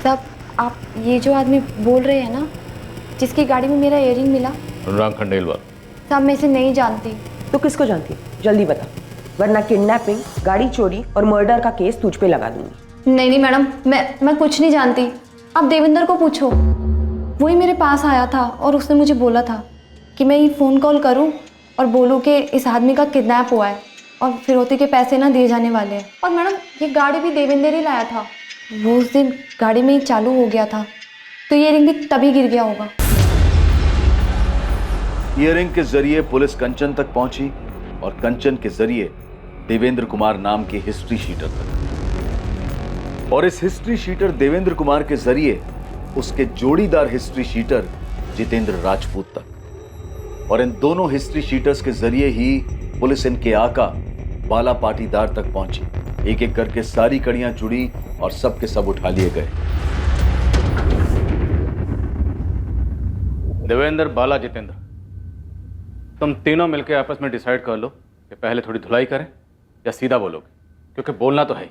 साहब, आप ये जो आदमी बोल रहे हैं ना, जिसकी गाड़ी में मेरा इयरिंग मिला? अनुराग खंडेलवाल। साहब, मैं इसे नहीं जानती। तो किसको जानती है? जल्दी बता, वरना किडनैपिंग, गाड़ी चोरी और मर्डर का केस तुझ पे लगा दूंगी। नहीं मैडम, मैं कुछ नहीं जानती। आप देवेंद्र को पूछो, वही मेरे पास आया था और उसने मुझे बोला था कि मैं ये फ़ोन कॉल करूं और बोलूं कि इस आदमी का किडनैप हुआ है और फिरौती के पैसे ना दिए जाने वाले हैं। और मैडम, ये गाड़ी भी देवेंद्र ही लाया था। वो उस दिन गाड़ी में ही चालू हो गया था, तो ये रिंग भी तभी गिर गया होगा। ईयरिंग के जरिए पुलिस कंचन तक पहुंची और कंचन के जरिए देवेंद्र कुमार नाम के हिस्ट्री शीटर तक, और इस हिस्ट्री शीटर देवेंद्र कुमार के जरिए उसके जोड़ीदार हिस्ट्री शीटर जितेंद्र राजपूत तक। और इन दोनों हिस्ट्री शीटर्स के जरिए ही पुलिस इनके आका बाला पाटीदार तक पहुंची। एक एक करके सारी कड़ियां जुड़ी और सब के सब उठा लिए गए। देवेंद्र, बाला, जितेंद्र, तुम तीनों मिलकर आपस में डिसाइड कर लो कि पहले थोड़ी धुलाई करें या सीधा बोलोगे, क्योंकि बोलना तो है ही।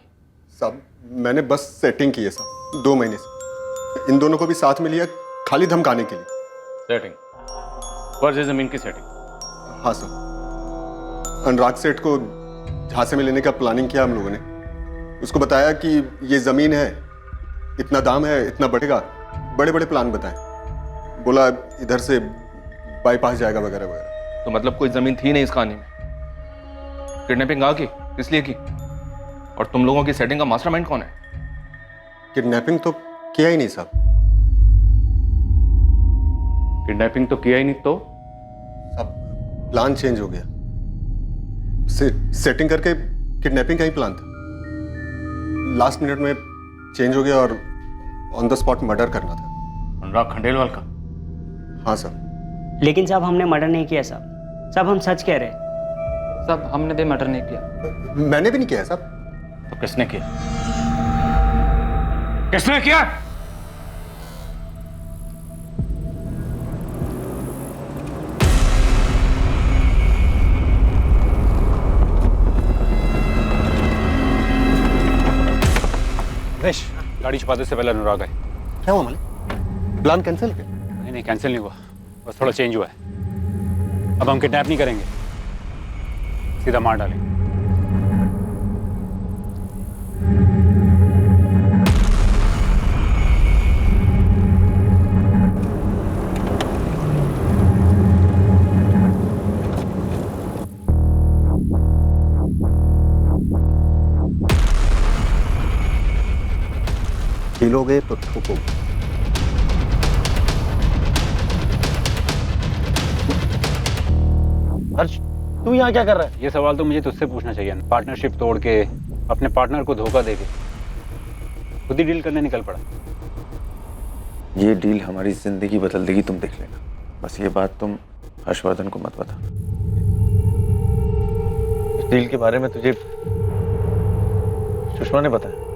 साहब, मैंने बस सेटिंग की है साहब, 2 महीने से। इन दोनों को भी साथ में लिया खाली धमकाने के लिए। सेटिंग? फर्ज जमीन की सेटिंग? हाँ साहब, अनुराग सेठ को झांसे में लेने का प्लानिंग किया हम लोगों ने। उसको बताया कि ये जमीन है, इतना दाम है, इतना बढ़ेगा, बड़े बड़े प्लान बताए। बोला इधर से बाईपास जाएगा वगैरह वगैरह। तो मतलब कोई जमीन थी नहीं इस कहानी में? किडनैपिंग आ की किस लिए की? और तुम लोगों की सेटिंग का मास्टरमाइंड कौन है? किडनैपिंग तो किया ही नहीं साहब। किडनैपिंग तो किया ही नहीं तो? साहब, प्लान चेंज हो गया। सेटिंग करके किडनैपिंग का ही प्लान था, लास्ट मिनट में चेंज हो गया और ऑन द स्पॉट मर्डर करना था। अनुराग खंडेलवाल का? हाँ साहब। लेकिन साहब, हमने मर्डर नहीं किया साहब। साहब, हम सच कह रहे हैं। साहब, हमने तो मर्डर नहीं किया। मैंने भी नहीं किया साहब। तो किसने किया? किसने किया? रमेश, गाड़ी छुपाने से पहले अनुराग आए। क्या हुआ मालिक? प्लान कैंसिल किया? नहीं, कैंसिल नहीं हुआ, बस थोड़ा चेंज हुआ है। अब हम किडनैप नहीं करेंगे, सीधा मार डालेंगे। खेलोगे तो ठोकोगे। हर्ष, तू यहाँ क्या कर रहा है? ये सवाल तो मुझे तुझसे पूछना चाहिए ना। पार्टनरशिप तोड़ के, अपने पार्टनर को धोखा देके खुद ही डील करने निकल पड़ा। ये डील हमारी जिंदगी बदल देगी, तुम देख लेना। बस ये बात तुम हर्षवर्धन को मत बता। इस डील के बारे में तुझे सुषमा ने बताया?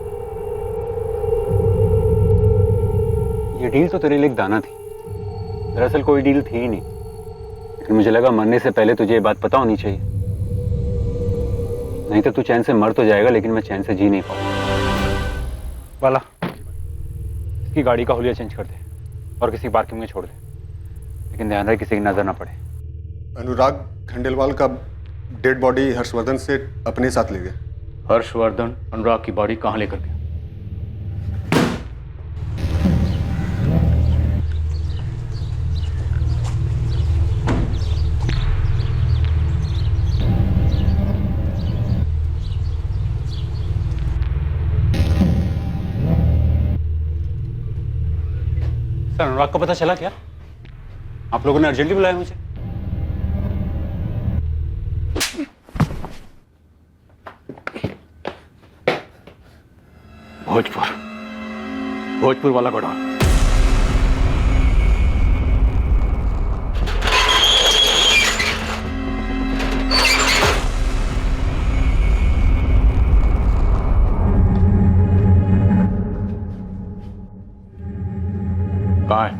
ये डील तो तेरे लिए एक दाना थी, दरअसल कोई डील थी ही नहीं। लेकिन मुझे लगा मरने से पहले तुझे ये बात पता होनी चाहिए, नहीं तो तू चैन से मर तो जाएगा लेकिन मैं चैन से जी नहीं पाऊंगा। वाला इसकी गाड़ी का हुलिया चेंज कर दे और किसी पार्किंग में छोड़ दे, लेकिन ध्यान रहे किसी की नजर ना पड़े। अनुराग खंडेलवाल का डेड बॉडी हर्षवर्धन से अपने साथ ले गए। हर्षवर्धन अनुराग की बॉडी कहाँ लेकर गया? सर अनुराग को पता चला क्या? आप लोगों ने अर्जेंटली बुलाया मुझे। भोजपुर वाला गोडाउन। कहाँ है?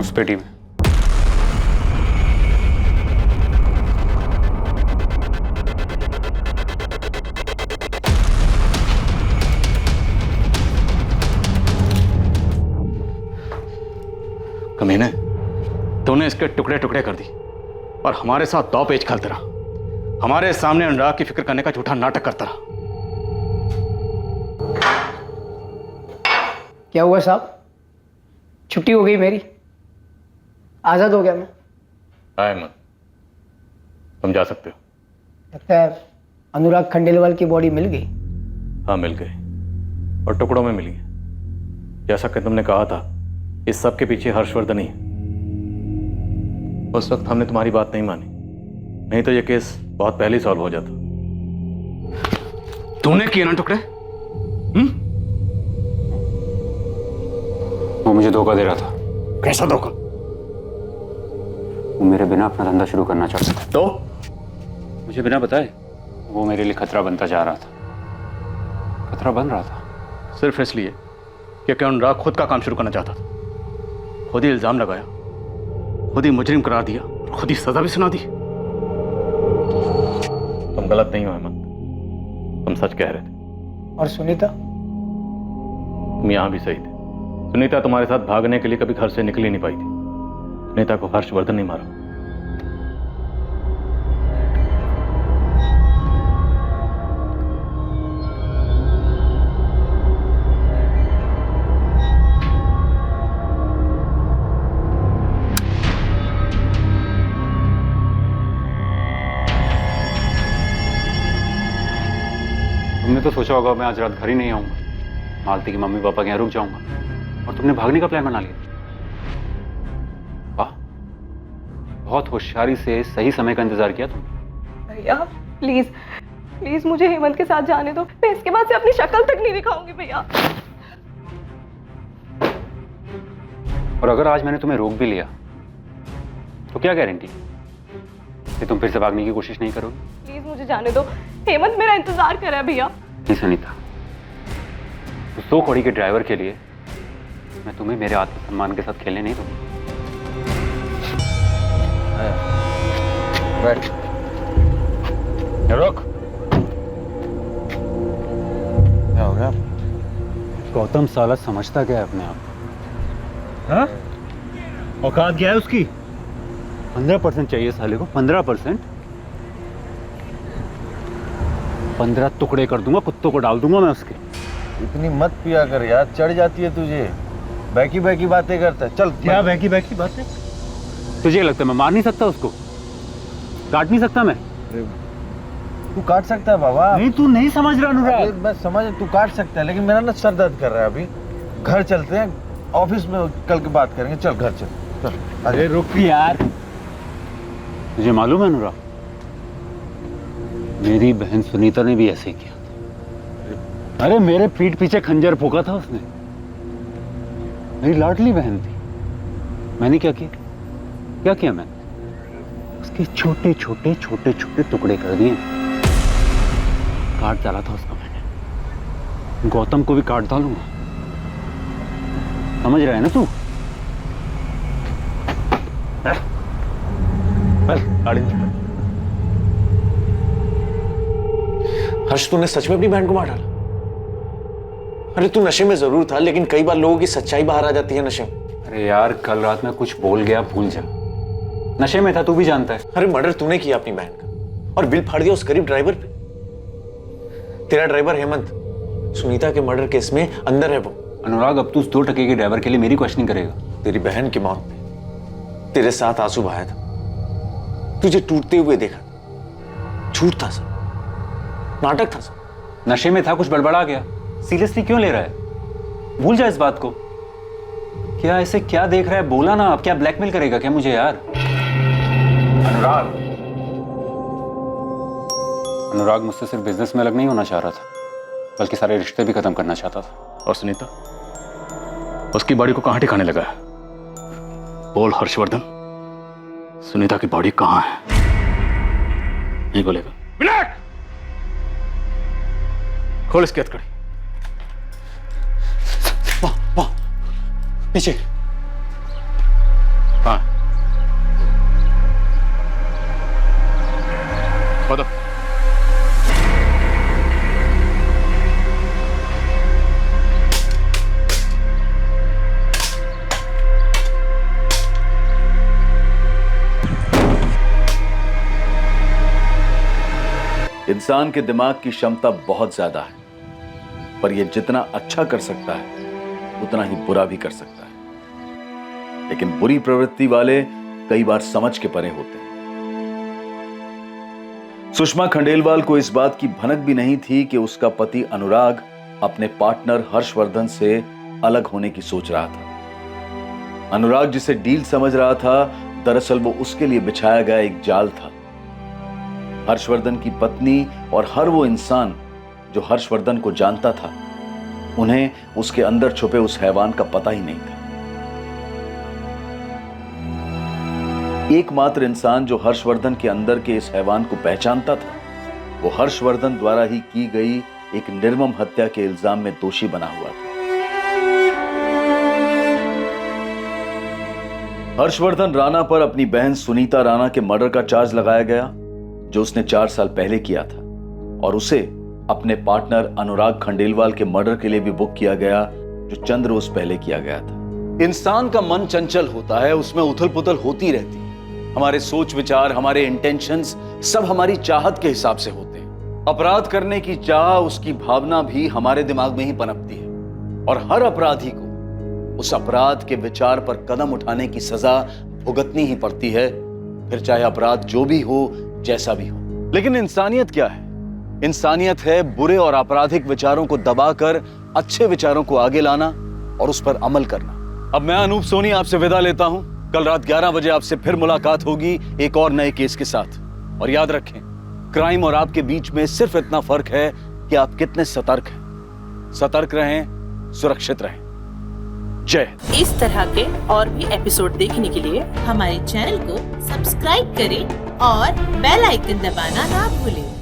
उस पेटी में। कमीने, तूने इसके टुकड़े टुकड़े कर दी और हमारे साथ दो पेच खेलता रहा। हमारे सामने अनुराग की फिक्र करने का झूठा नाटक करता रहा। क्या हुआ साहब? छुट्टी हो गई मेरी, आज़ाद हो गया मैं। अहमद, तुम जा सकते हो। लगता है अनुराग खंडेलवाल की बॉडी मिल गई। हाँ मिल गई, और टुकड़ों में मिली है। जैसा कि तुमने कहा था, इस सब के पीछे हर्षवर्धन ही है। उस वक्त हमने तुम्हारी बात नहीं मानी, नहीं तो ये केस बहुत पहले ही सॉल्व हो जाता। तूने किए ना टुकड़े? वो मुझे धोखा दे रहा था। कैसा धोखा? वो मेरे बिना अपना धंधा शुरू करना चाहता था। तो मुझे बिना बताए वो मेरे लिए खतरा बनता जा रहा था। खतरा बन रहा था सिर्फ इसलिए क्योंकि अनुराग खुद का काम शुरू करना चाहता था। खुद ही इल्जाम लगाया, खुद ही मुजरिम करार दिया, खुद ही सजा भी सुना दी। तुम गलत नहीं हो अहमद, तुम सच कह रहे थे। और सुनीता? तुम यहां भी सही थे। सुनीता तुम्हारे साथ भागने के लिए कभी घर से निकल ही नहीं पाई थी। सुनीता को हर्षवर्धन नहीं मारा। तुमने तो सोचा होगा मैं आज रात घर ही नहीं आऊंगा, मालती की मम्मी पापा के यहाँ रुक जाऊंगा, और तुमने भागने का प्लान बना लिया। वाह, बहुत होशियारी से सही समय का इंतजार किया तुमने। भैया प्लीज प्लीज मुझे हेमंत के साथ जाने दो। मैं इसके बाद से अपनी शक्ल तक नहीं दिखाऊंगी भैया। और अगर आज मैंने तुम्हें रोक भी लिया तो क्या गारंटी कि तुम फिर से भागने की कोशिश नहीं करोगे? प्लीज मुझे जाने दो, हेमंत मेरा इंतजार कर रहा है भैया। नहीं सुनीता, उस 2 कौड़ी के ड्राइवर के लिए मैं तुम्हें मेरे आत्मसम्मान के साथ खेलने नहीं दूंगा। बैठ। रुक। क्या हो गया? गौतम साला समझता क्या है अपने आप को? हाँ? औकात क्या है उसकी? 15% चाहिए साले को, 15%। 15 टुकड़े कर दूंगा, कुत्तों को डाल दूंगा मैं उसके। इतनी मत पिया कर यार, चढ़ जाती है तुझे। बैकी बैकी बातें करता है। चल। क्या बैकी बैकी बातें? तुझे लगता है मैं मार नहीं सकता उसको? काट नहीं सकता मैं? तू काट सकता है बाबा। नहीं, तू नहीं समझ रहा अनुराग। मैं समझ, तू काट सकता है, लेकिन मेरा ना सर दर्द कर रहा है अभी। घर चलते हैं, ऑफिस में कल की बात करेंगे। चल घर चल। चल। अरे रुक यार, तुझे मालूम है अनुराग, मेरी बहन सुनीता ने भी ऐसे ही किया था। अरे मेरे पीठ पीछे खंजर फूंका था उसने। मेरी लाडली बहन थी। मैंने क्या किया? क्या किया मैंने? उसके छोटे छोटे छोटे छोटे टुकड़े कर दिए, काट डाला था उसको मैंने। गौतम को भी काट डालूंगा, समझ रहा है ना तू? गाड़ी में। हर्ष, तूने सच में अपनी बहन को मार डाला? अरे तू नशे में जरूर था, लेकिन कई बार लोगों की सच्चाई बाहर आ जाती है नशे में। अरे यार, कल रात में कुछ बोल गया, भूल जा। नशे में था, तू भी जानता है। अरे मर्डर तूने किया अपनी बहन का और बिल फाड़ दिया उस गरीब ड्राइवर पे। तेरा ड्राइवर हेमंत सुनीता के मर्डर केस में अंदर है वो। अनुराग, अब तू उस 2 टके के ड्राइवर के लिए मेरी क्वेश्चनिंग करेगा? तेरी बहन की मौत में तेरे साथ आंसू बहाया था, तुझे टूटते हुए देखा, झूठ था सब, नाटक था सब। नशे में था, कुछ बड़बड़ा गया। सीरियसली क्यों ले रहा है? भूल जा इस बात को। क्या ऐसे क्या देख रहा है? बोला ना, अब क्या ब्लैकमेल करेगा क्या मुझे यार? अनुराग मुझसे सिर्फ बिजनेस में अलग नहीं होना चाह रहा था, बल्कि सारे रिश्ते भी खत्म करना चाहता था। और सुनीता, उसकी बॉडी को कहां ठिकाने लगा है? बोल हर्षवर्धन, सुनीता की बॉडी कहां है? नहीं बोलेगा? विनायक, खोल इसकी हथकड़ी। पीछे। हाँ, खोदो। इंसान के दिमाग की क्षमता बहुत ज्यादा है, पर यह जितना अच्छा कर सकता है उतना ही बुरा भी कर सकता है। लेकिन बुरी प्रवृत्ति वाले कई बार समझ के परे होते हैं। सुषमा खंडेलवाल को इस बात की भनक भी नहीं थी कि उसका पति अनुराग अपने पार्टनर हर्षवर्धन से अलग होने की सोच रहा था। अनुराग जिसे डील समझ रहा था, दरअसल वो उसके लिए बिछाया गया एक जाल था। हर्षवर्धन की पत्नी और हर वो इंसान जो हर्षवर्धन को जानता था, उन्हें उसके अंदर छुपे उस हैवान का पता ही नहीं था। एकमात्र इंसान जो हर्षवर्धन के अंदर के इस हैवान को पहचानता था, वो हर्षवर्धन द्वारा ही की गई एक निर्मम हत्या के इल्जाम में दोषी बना हुआ था। हर्षवर्धन राणा पर अपनी बहन सुनीता राणा के मर्डर का चार्ज लगाया गया, जो उसने 4 साल पहले किया था, और उसे अपने पार्टनर अनुराग खंडेलवाल के मर्डर के लिए भी बुक किया गया, जो चंद रोज पहले किया गया था। इंसान का मन चंचल होता है, उसमें उथल पुथल होती रहती है। हमारे सोच विचार, हमारे इंटेंशंस सब हमारी चाहत के हिसाब से होते हैं। अपराध करने की चाह, उसकी भावना भी हमारे दिमाग में ही पनपती है, और हर अपराधी को उस अपराध के विचार पर कदम उठाने की सजा भुगतनी ही पड़ती है, फिर चाहे अपराध जो भी हो, जैसा भी हो। लेकिन इंसानियत क्या है? इंसानियत है बुरे और आपराधिक विचारों को दबाकर अच्छे विचारों को आगे लाना और उस पर अमल करना। अब मैं अनूप सोनी आपसे विदा लेता हूं। कल रात 11 बजे आपसे फिर मुलाकात होगी एक और नए केस के साथ। और याद रखें, क्राइम और आपके बीच में सिर्फ इतना फर्क है कि आप कितने सतर्क हैं। सतर्क रहें, सुरक्षित रहें। जय। इस तरह के और भी एपिसोड देखने के लिए हमारे चैनल को सब्सक्राइब करें और बेल आइकन दबाना ना भूलें।